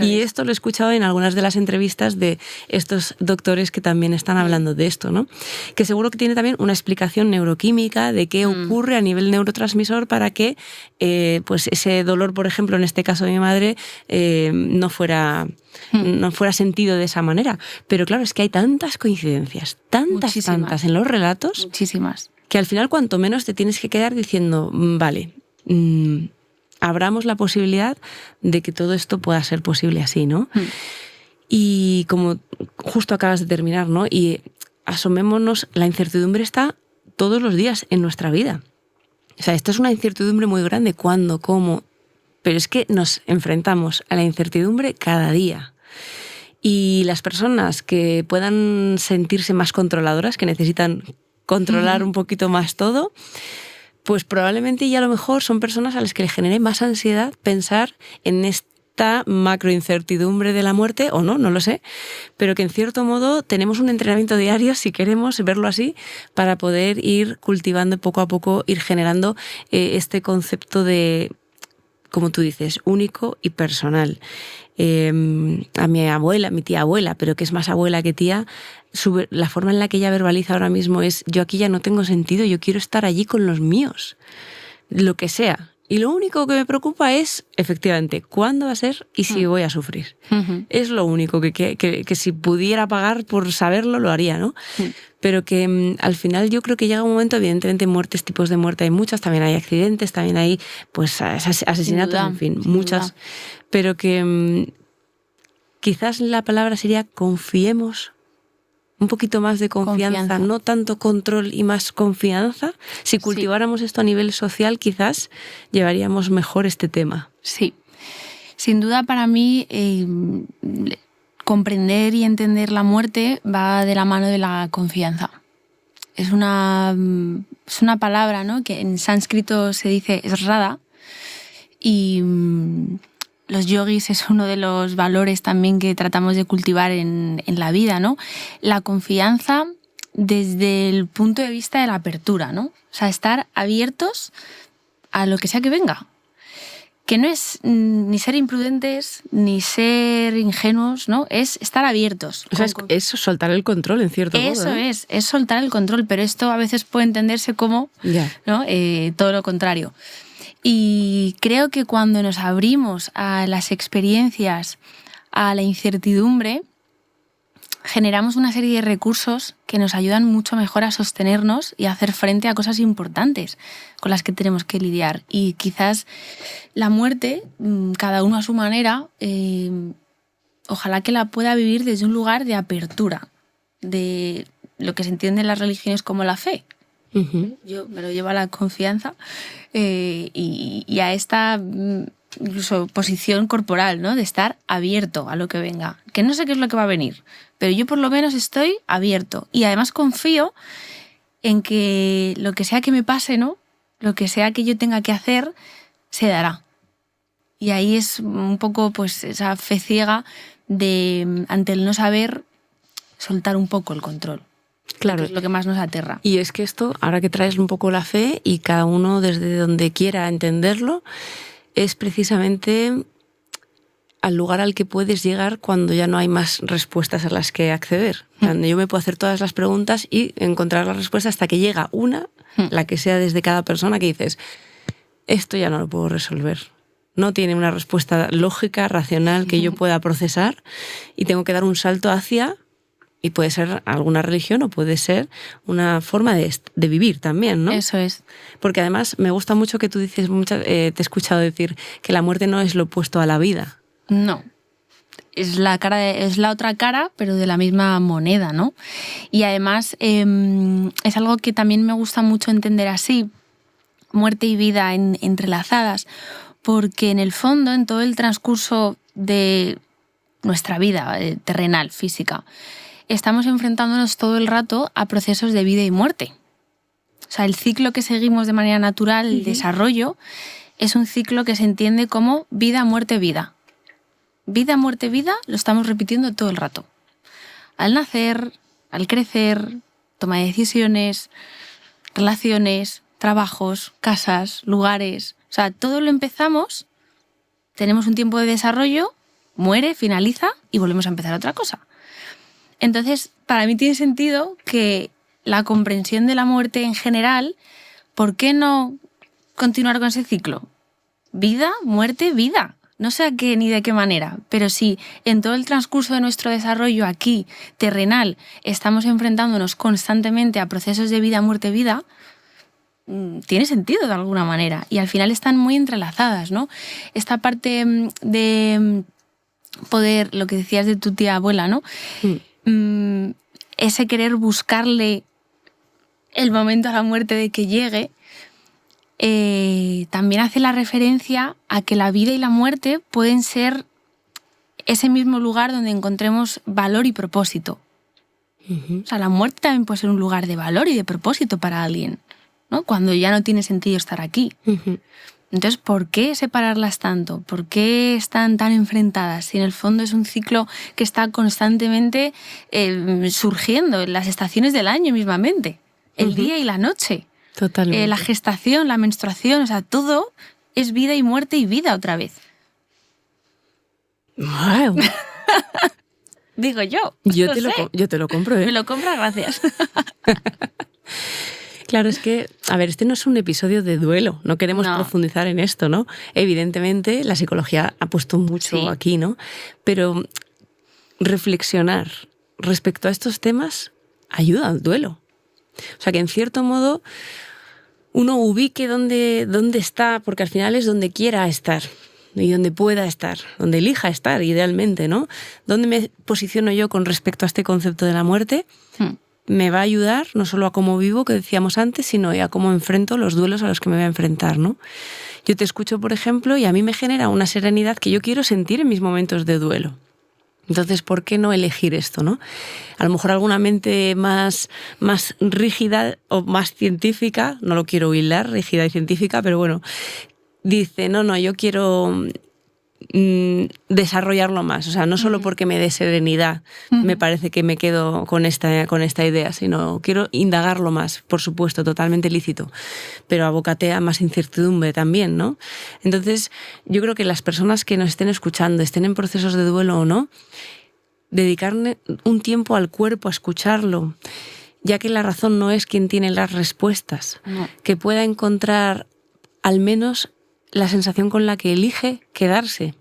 y esto lo he escuchado en algunas de las entrevistas de estos doctores que también están hablando de esto, ¿no? Que seguro que tiene también una explicación neuroquímica de qué ocurre a nivel neurotransmisor para que pues ese dolor, por ejemplo, en este caso de mi madre, no fuera sentido de esa manera. Pero claro, es que hay tantas coincidencias, tantas en los relatos. Muchísimas. Que al final cuanto menos te tienes que quedar diciendo, vale, abramos la posibilidad de que todo esto pueda ser posible así, ¿no? Y como justo acabas de terminar, ¿no? Y asomémonos, la incertidumbre está todos los días en nuestra vida. O sea, esto es una incertidumbre muy grande. ¿Cuándo? ¿Cómo? Pero es que nos enfrentamos a la incertidumbre cada día. Y las personas que puedan sentirse más controladoras, que necesitan controlar un poquito más todo, pues probablemente ya a lo mejor son personas a las que les genere más ansiedad pensar en esta macroincertidumbre de la muerte, o no lo sé, pero que en cierto modo tenemos un entrenamiento diario, si queremos verlo así, para poder ir cultivando poco a poco, ir generando este concepto de, como tú dices, único y personal. A mi tía abuela, pero que es más abuela que tía, la forma en la que ella verbaliza ahora mismo es: yo aquí ya no tengo sentido, yo quiero estar allí con los míos, lo que sea. Y lo único que me preocupa es, efectivamente, cuándo va a ser y si voy a sufrir. Es lo único que si pudiera pagar por saberlo, lo haría, ¿no? Pero que al final yo creo que llega un momento, evidentemente, muertes, tipos de muerte hay muchas, también hay accidentes, también hay pues asesinatos, en fin, muchas. Pero que quizás la palabra sería confiemos. Un poquito más de confianza, no tanto control y más confianza. Si cultiváramos esto a nivel social, quizás llevaríamos mejor este tema. Sí, sin duda para mí comprender y entender la muerte va de la mano de la confianza. Es una palabra, ¿no?, que en sánscrito se dice srada, y los yogis es uno de los valores también que tratamos de cultivar en la vida, ¿no? La confianza desde el punto de vista de la apertura, ¿no? O sea, estar abiertos a lo que sea que venga. Que no es ni ser imprudentes, ni ser ingenuos, ¿no? Es estar abiertos. O sea, es soltar el control, en cierto modo. Eso es soltar el control, pero esto a veces puede entenderse como, ¿no?, todo lo contrario. Y creo que cuando nos abrimos a las experiencias, a la incertidumbre, generamos una serie de recursos que nos ayudan mucho mejor a sostenernos y a hacer frente a cosas importantes con las que tenemos que lidiar. Y quizás la muerte, cada uno a su manera, ojalá que la pueda vivir desde un lugar de apertura, de lo que se entiende en las religiones como la fe. Yo me lo llevo a la confianza y a esta incluso posición corporal, ¿no?, de estar abierto a lo que venga. Que no sé qué es lo que va a venir, pero yo por lo menos estoy abierto. Y además confío en que lo que sea que me pase, ¿no?, lo que sea que yo tenga que hacer, se dará. Y ahí es un poco pues esa fe ciega de, ante el no saber, soltar un poco el control. Claro, que es lo que más nos aterra. Y es que esto, ahora que traes un poco la fe y cada uno desde donde quiera entenderlo, es precisamente al lugar al que puedes llegar cuando ya no hay más respuestas a las que acceder. Cuando yo me puedo hacer todas las preguntas y encontrar la respuesta hasta que llega una, la que sea desde cada persona, que dices: esto ya no lo puedo resolver. No tiene una respuesta lógica, racional, que yo pueda procesar, y tengo que dar un salto hacia... Y puede ser alguna religión o puede ser una forma de vivir también, ¿no? Eso es. Porque además me gusta mucho que tú dices, te he escuchado decir que la muerte no es lo opuesto a la vida. No. Es la otra cara, pero de la misma moneda, ¿no? Y además es algo que también me gusta mucho entender así, muerte y vida entrelazadas, porque en el fondo, en todo el transcurso de nuestra vida terrenal, física, estamos enfrentándonos todo el rato a procesos de vida y muerte. O sea, el ciclo que seguimos de manera natural, el desarrollo, es un ciclo que se entiende como vida, muerte, vida. Vida, muerte, vida, lo estamos repitiendo todo el rato. Al nacer, al crecer, toma de decisiones, relaciones, trabajos, casas, lugares. O sea, todo lo empezamos, tenemos un tiempo de desarrollo, muere, finaliza y volvemos a empezar otra cosa. Entonces, para mí tiene sentido que la comprensión de la muerte en general, ¿por qué no continuar con ese ciclo? Vida, muerte, vida. No sé a qué ni de qué manera, pero si en todo el transcurso de nuestro desarrollo aquí, terrenal, estamos enfrentándonos constantemente a procesos de vida, muerte, vida, tiene sentido de alguna manera. Y al final están muy entrelazadas, ¿no? Esta parte de poder, lo que decías de tu tía abuela, ¿no? Ese querer buscarle el momento a la muerte de que llegue, también hace la referencia a que la vida y la muerte pueden ser ese mismo lugar donde encontremos valor y propósito. O sea, la muerte también puede ser un lugar de valor y de propósito para alguien, ¿no? Cuando ya no tiene sentido estar aquí. Entonces, ¿por qué separarlas tanto? ¿Por qué están tan enfrentadas? Si en el fondo es un ciclo que está constantemente surgiendo en las estaciones del año mismamente. El día y la noche. Totalmente. La gestación, la menstruación, o sea, todo es vida y muerte y vida otra vez. ¡Wow! Digo yo. Yo te lo compro, ¿eh? Me lo compra, gracias. Claro, es que, a ver, este no es un episodio de duelo, no queremos profundizar en esto, ¿no? Evidentemente, la psicología ha puesto mucho aquí, ¿no? Pero reflexionar respecto a estos temas ayuda al duelo. O sea, que en cierto modo uno ubique dónde está, porque al final es donde quiera estar y donde pueda estar, donde elija estar, idealmente, ¿no? ¿Dónde me posiciono yo con respecto a este concepto de la muerte? Me va a ayudar no solo a cómo vivo, que decíamos antes, sino a cómo enfrento los duelos a los que me voy a enfrentar, ¿no? Yo te escucho, por ejemplo, y a mí me genera una serenidad que yo quiero sentir en mis momentos de duelo. Entonces, ¿por qué no elegir esto, no? A lo mejor alguna mente más rígida o más científica, no lo quiero hilar, rígida y científica, pero bueno, dice, no, yo quiero desarrollarlo más. O sea, no solo porque me dé serenidad me parece que me quedo con esta idea, sino quiero indagarlo más, por supuesto, totalmente lícito, pero abócate a más incertidumbre también, ¿no? Entonces, yo creo que las personas que nos estén escuchando, estén en procesos de duelo o no, dedicarle un tiempo al cuerpo a escucharlo, ya que la razón no es quien tiene las respuestas, que pueda encontrar al menos la sensación con la que elige quedarse.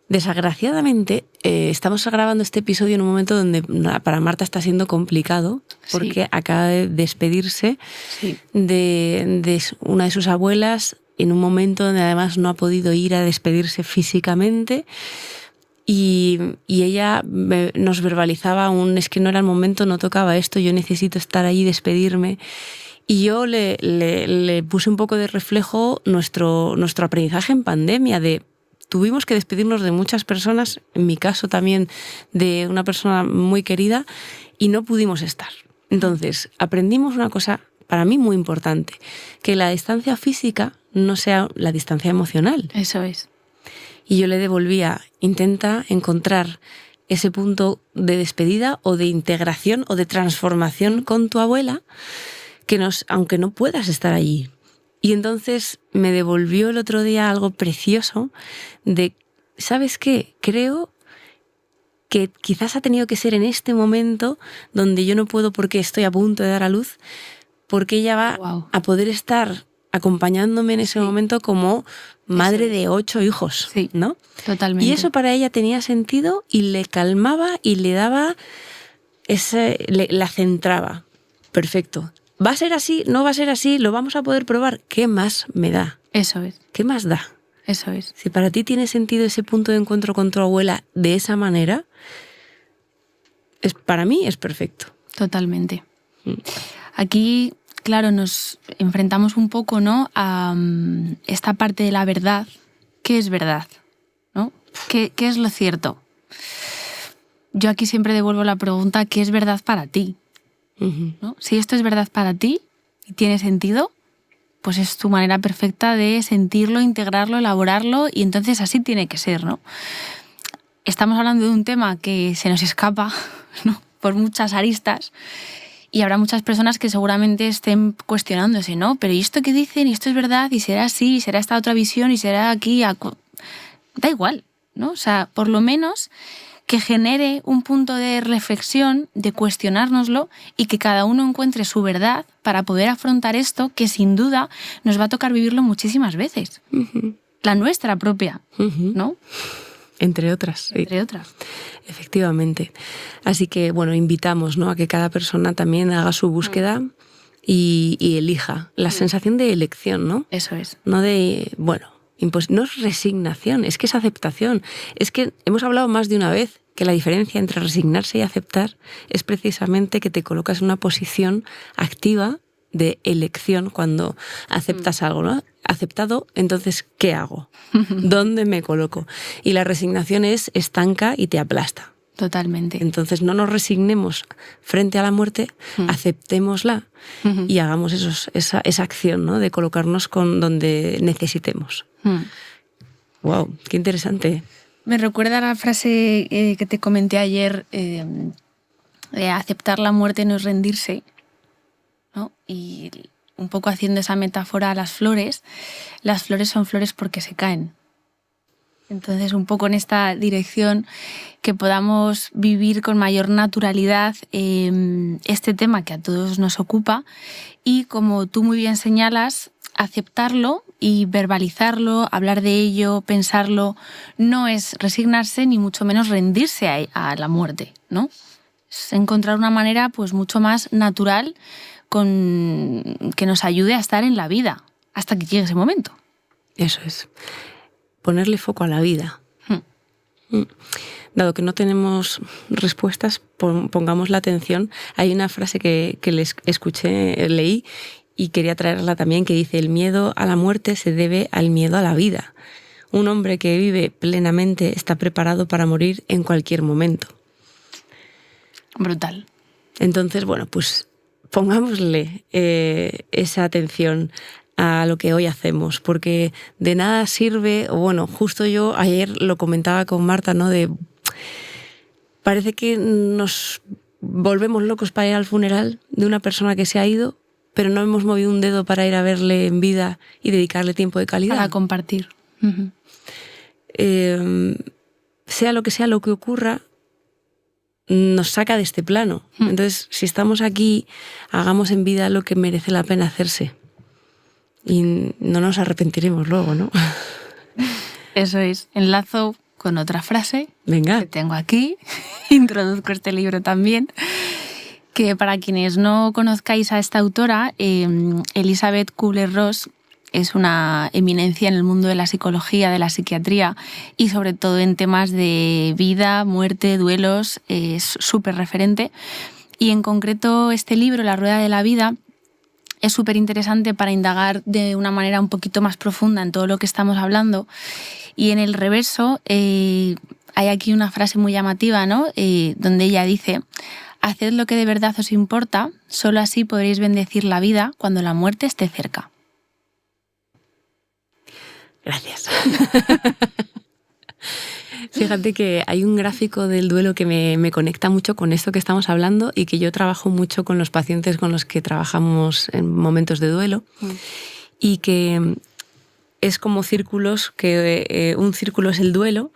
Desgraciadamente, estamos grabando este episodio en un momento donde para Marta está siendo complicado, porque acaba de despedirse de una de sus abuelas en un momento donde además no ha podido ir a despedirse físicamente. Y ella nos verbalizaba es que no era el momento, no tocaba esto, yo necesito estar ahí, despedirme. Y yo le puse un poco de reflejo nuestro aprendizaje en pandemia, tuvimos que despedirnos de muchas personas, en mi caso también de una persona muy querida, y no pudimos estar. Entonces, aprendimos una cosa para mí muy importante, que la distancia física no sea la distancia emocional. Eso es. Y yo le devolvía, intenta encontrar ese punto de despedida o de integración o de transformación con tu abuela, aunque no puedas estar allí. Y entonces me devolvió el otro día algo precioso de, ¿sabes qué? Creo que quizás ha tenido que ser en este momento donde yo no puedo porque estoy a punto de dar a luz, porque ella va a poder estar acompañándome en ese momento como madre de 8 hijos, ¿no? Totalmente. Y eso para ella tenía sentido y le calmaba y le daba la centraba. Perfecto. ¿Va a ser así? ¿No va a ser así? ¿Lo vamos a poder probar? ¿Qué más me da? Eso es. ¿Qué más da? Eso es. Si para ti tiene sentido ese punto de encuentro con tu abuela de esa manera, para mí es perfecto. Totalmente. Aquí, claro, nos enfrentamos un poco, ¿no?, a esta parte de la verdad. ¿Qué es verdad? ¿No? ¿Qué es lo cierto? Yo aquí siempre devuelvo la pregunta, ¿qué es verdad para ti? ¿No? Si esto es verdad para ti y tiene sentido, pues es tu manera perfecta de sentirlo, integrarlo, elaborarlo, y entonces así tiene que ser, ¿no? Estamos hablando de un tema que se nos escapa, ¿no?, por muchas aristas, y habrá muchas personas que seguramente estén cuestionándose, ¿no? Pero ¿y esto qué dicen? ¿Y esto es verdad? ¿Y será así? ¿Y será esta otra visión? ¿Y será aquí? Da igual, ¿no? O sea, por lo menos que genere un punto de reflexión, de cuestionárnoslo, y que cada uno encuentre su verdad para poder afrontar esto, que sin duda nos va a tocar vivirlo muchísimas veces. La nuestra propia, ¿no? Entre otras. Entre otras. Efectivamente. Así que, bueno, invitamos, ¿no?, a que cada persona también haga su búsqueda y elija. La sensación de elección, ¿no? Eso es. No de, no es resignación, es que es aceptación. Es que hemos hablado más de una vez que la diferencia entre resignarse y aceptar es precisamente que te colocas en una posición activa de elección cuando aceptas algo, ¿no? Aceptado, entonces, ¿qué hago? ¿Dónde me coloco? Y la resignación es estanca y te aplasta. Totalmente. Entonces no nos resignemos frente a la muerte, aceptémosla y hagamos esa acción, ¿no? De colocarnos con donde necesitemos. Wow, qué interesante. Me recuerda la frase que te comenté ayer, de aceptar la muerte no es rendirse, ¿no? Y un poco haciendo esa metáfora a las flores son flores porque se caen. Entonces, un poco en esta dirección, que podamos vivir con mayor naturalidad este tema que a todos nos ocupa y, como tú muy bien señalas, aceptarlo y verbalizarlo, hablar de ello, pensarlo, no es resignarse ni mucho menos rendirse a la muerte, ¿no? Es encontrar una manera pues mucho más natural que nos ayude a estar en la vida hasta que llegue ese momento. Eso es. Ponerle foco a la vida. Dado que no tenemos respuestas, pongamos la atención. Hay una frase que les escuché, leí y quería traerla también, que dice: el miedo a la muerte se debe al miedo a la vida. Un hombre que vive plenamente está preparado para morir en cualquier momento. Brutal. Entonces, bueno, pues pongámosle esa atención a lo que hoy hacemos, porque de nada sirve, o bueno, justo yo ayer lo comentaba con Marta, ¿no? Parece que nos volvemos locos para ir al funeral de una persona que se ha ido, pero no hemos movido un dedo para ir a verle en vida y dedicarle tiempo de calidad. Para compartir. Sea lo que ocurra, nos saca de este plano. Entonces, si estamos aquí, hagamos en vida lo que merece la pena hacerse. Y no nos arrepentiremos luego, ¿no? Eso es. Enlazo con otra frase. Venga. Que tengo aquí. Introduzco este libro también. Que para quienes no conozcáis a esta autora, Elizabeth Kubler-Ross es una eminencia en el mundo de la psicología, de la psiquiatría y sobre todo en temas de vida, muerte, duelos. Es súper referente. Y en concreto este libro, La Rueda de la Vida, es súper interesante para indagar de una manera un poquito más profunda en todo lo que estamos hablando. Y en el reverso hay aquí una frase muy llamativa, ¿no? Donde ella dice: haced lo que de verdad os importa, solo así podréis bendecir la vida cuando la muerte esté cerca. Gracias. Fíjate que hay un gráfico del duelo que me conecta mucho con esto que estamos hablando y que yo trabajo mucho con los pacientes con los que trabajamos en momentos de duelo y que es como círculos, que un círculo es el duelo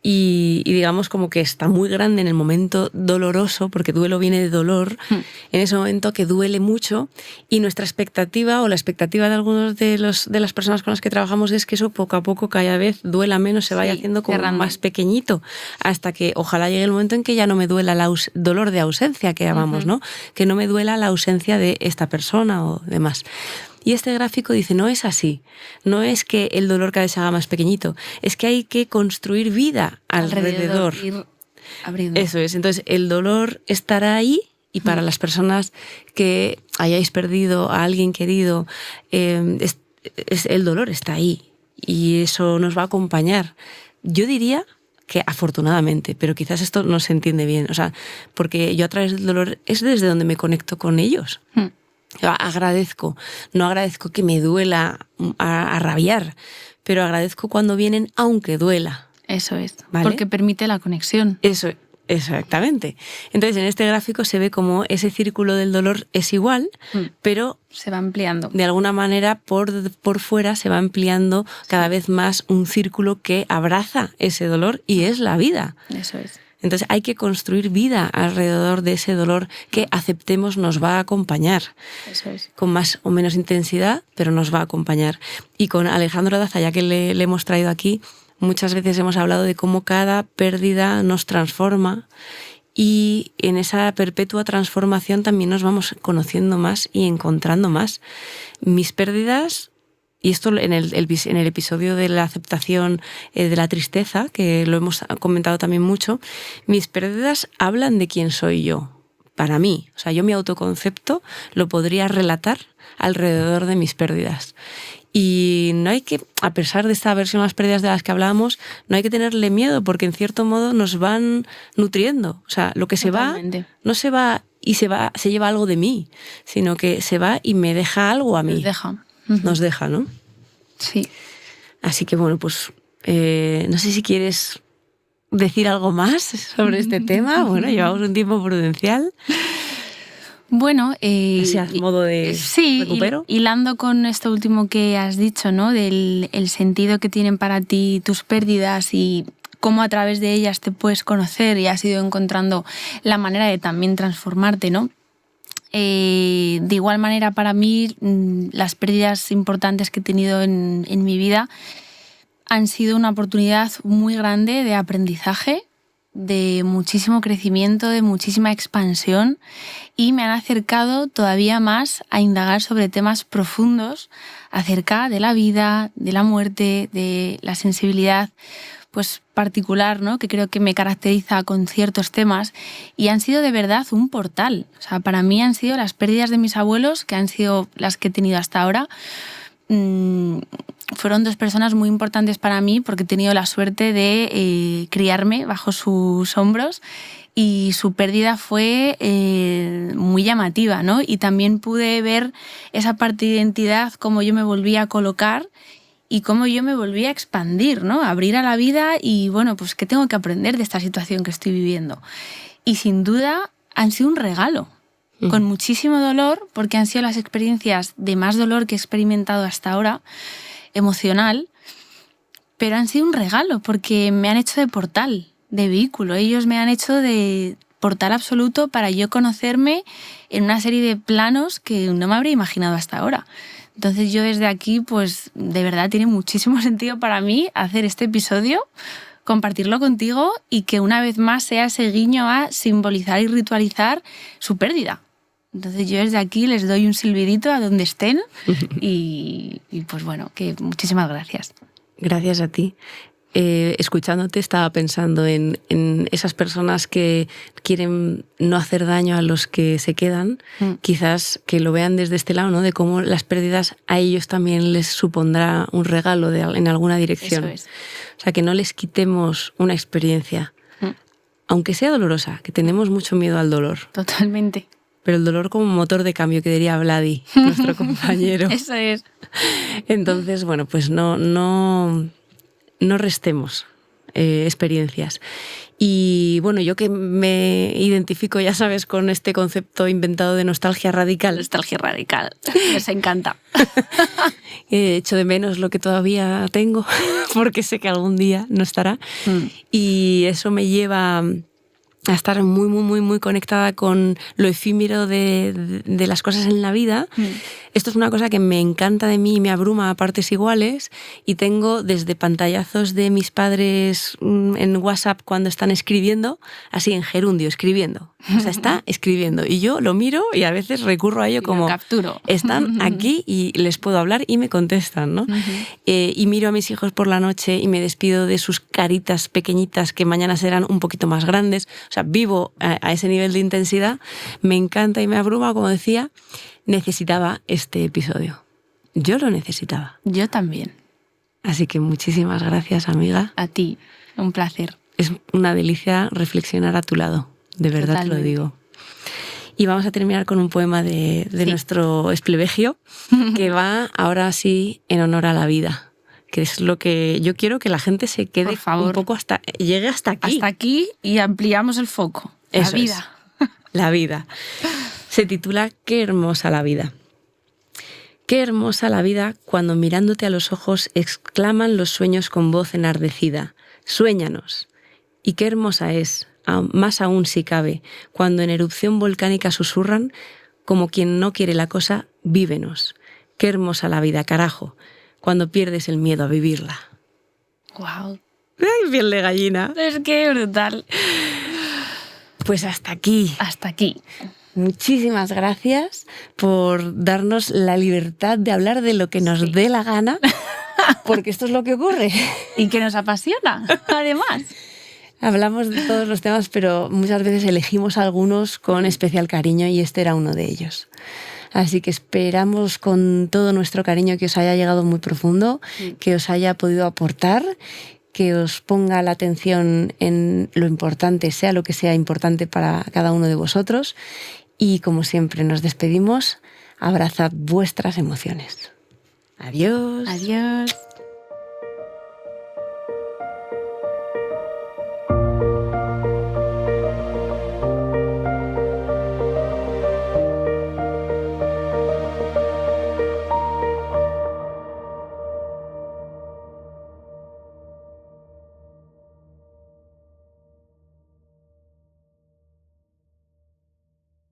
y digamos como que está muy grande en el momento doloroso, porque duelo viene de dolor, en ese momento que duele mucho, y nuestra expectativa o la expectativa de algunos de las personas con las que trabajamos es que eso poco a poco cada vez duela menos, se vaya haciendo como más pequeñito, hasta que ojalá llegue el momento en que ya no me duela el dolor de ausencia que llamamos, ¿no? Que no me duela la ausencia de esta persona o demás. Y este gráfico dice, no es así, no es que el dolor cada vez se haga más pequeñito, es que hay que construir vida alrededor. Eso es, entonces el dolor estará ahí y para las personas que hayáis perdido a alguien querido, el dolor está ahí y eso nos va a acompañar. Yo diría que afortunadamente, pero quizás esto no se entiende bien, o sea, porque yo a través del dolor es desde donde me conecto con ellos. No agradezco que me duela a rabiar, pero agradezco cuando vienen aunque duela. Eso es, ¿vale? Porque permite la conexión. Eso, exactamente. Entonces en este gráfico se ve como ese círculo del dolor es igual, pero se va ampliando. De alguna manera por fuera se va ampliando cada vez más un círculo que abraza ese dolor y es la vida. Eso es. Entonces hay que construir vida alrededor de ese dolor que aceptemos nos va a acompañar. Eso es. Con más o menos intensidad, pero nos va a acompañar. Y con Alejandro Daza, ya que le hemos traído aquí, muchas veces hemos hablado de cómo cada pérdida nos transforma y en esa perpetua transformación también nos vamos conociendo más y encontrando más. Mis pérdidas... Y esto en el episodio de la aceptación de la tristeza, que lo hemos comentado también mucho, mis pérdidas hablan de quién soy yo, para mí, o sea, yo mi autoconcepto lo podría relatar alrededor de mis pérdidas. Y no hay que, a pesar de esta aversión a las pérdidas de las que hablábamos, no hay que tenerle miedo, porque en cierto modo nos van nutriendo. O sea, lo que se va, no se va y se lleva algo de mí, sino que se va y me deja algo a mí. Nos deja, ¿no? Sí. Así que bueno, pues no sé si quieres decir algo más sobre este tema. Bueno, llevamos un tiempo prudencial. Bueno, así a modo de recupero. Hilando con esto último que has dicho, ¿no? Del el sentido que tienen para ti tus pérdidas y cómo a través de ellas te puedes conocer y has ido encontrando la manera de también transformarte, ¿no? De igual manera, para mí, las pérdidas importantes que he tenido en mi vida han sido una oportunidad muy grande de aprendizaje, de muchísimo crecimiento, de muchísima expansión, y me han acercado todavía más a indagar sobre temas profundos acerca de la vida, de la muerte, de la sensibilidad pues particular, ¿no? Que creo que me caracteriza con ciertos temas, y han sido de verdad un portal. O sea, para mí han sido las pérdidas de mis abuelos, que han sido las que he tenido hasta ahora. Fueron dos personas muy importantes para mí porque he tenido la suerte de criarme bajo sus hombros, y su pérdida fue muy llamativa, ¿no? Y también pude ver esa parte de identidad, cómo yo me volví a colocar y cómo yo me volví a expandir, ¿no? Abrir a la vida y, bueno, pues ¿qué tengo que aprender de esta situación que estoy viviendo? Y sin duda han sido un regalo, con muchísimo dolor, porque han sido las experiencias de más dolor que he experimentado hasta ahora, emocional, pero han sido un regalo porque me han hecho de portal, de vehículo. Ellos me han hecho de portal absoluto para yo conocerme en una serie de planos que no me habría imaginado hasta ahora. Entonces yo desde aquí, pues de verdad tiene muchísimo sentido para mí hacer este episodio, compartirlo contigo y que una vez más sea ese guiño a simbolizar y ritualizar su pérdida. Entonces yo desde aquí les doy un silbidito a donde estén y pues bueno, que muchísimas gracias. Gracias a ti. Escuchándote estaba pensando en esas personas que quieren no hacer daño a los que se quedan, quizás que lo vean desde este lado, ¿no? De cómo las pérdidas a ellos también les supondrá un regalo en alguna dirección. Eso es. O sea, que no les quitemos una experiencia, aunque sea dolorosa, que tenemos mucho miedo al dolor. Totalmente. Pero el dolor como motor de cambio, que diría Vladi, nuestro compañero. Eso es. Entonces, bueno, pues no restemos experiencias. Y bueno, yo que me identifico, ya sabes, con este concepto inventado de nostalgia radical. Nostalgia radical, les encanta. Echo de menos lo que todavía tengo, porque sé que algún día no estará. Y eso me lleva a estar muy, muy, muy, muy conectada con lo efímero de las cosas en la vida. Esto es una cosa que me encanta de mí y me abruma a partes iguales, y tengo desde pantallazos de mis padres en WhatsApp cuando están escribiendo, así en gerundio, escribiendo. O sea, está escribiendo y yo lo miro y a veces recurro a ello como... capturo. Están aquí y les puedo hablar y me contestan, ¿no? Y miro a mis hijos por la noche y me despido de sus caritas pequeñitas que mañana serán un poquito más grandes. O sea, vivo a ese nivel de intensidad. Me encanta y me abruma, como decía. Necesitaba este episodio. Yo lo necesitaba. Yo también. Así que muchísimas gracias, amiga. A ti, un placer. Es una delicia reflexionar a tu lado, de verdad. Totalmente. Te lo digo. Y vamos a terminar con un poema de nuestro esplevegio, que va ahora sí en honor a la vida, que es lo que yo quiero que la gente se quede, por favor, un poco llegue hasta aquí. Hasta aquí y ampliamos el foco. Eso la vida. Es. La vida. Se titula Qué hermosa la vida. Qué hermosa la vida cuando mirándote a los ojos exclaman los sueños con voz enardecida. Suéñanos. Y qué hermosa es, más aún si cabe, cuando en erupción volcánica susurran, como quien no quiere la cosa, vívenos. Qué hermosa la vida, carajo, cuando pierdes el miedo a vivirla. ¡Guau! ¡Ay, piel de gallina! Es que brutal. Pues hasta aquí. Hasta aquí. Muchísimas gracias por darnos la libertad de hablar de lo que nos dé la gana, porque esto es lo que ocurre. Y que nos apasiona, además. Hablamos de todos los temas, pero muchas veces elegimos algunos con especial cariño y este era uno de ellos. Así que esperamos con todo nuestro cariño que os haya llegado muy profundo, que os haya podido aportar, que os ponga la atención en lo importante, sea lo que sea importante para cada uno de vosotros. Y como siempre nos despedimos, abrazad vuestras emociones. Adiós. Adiós.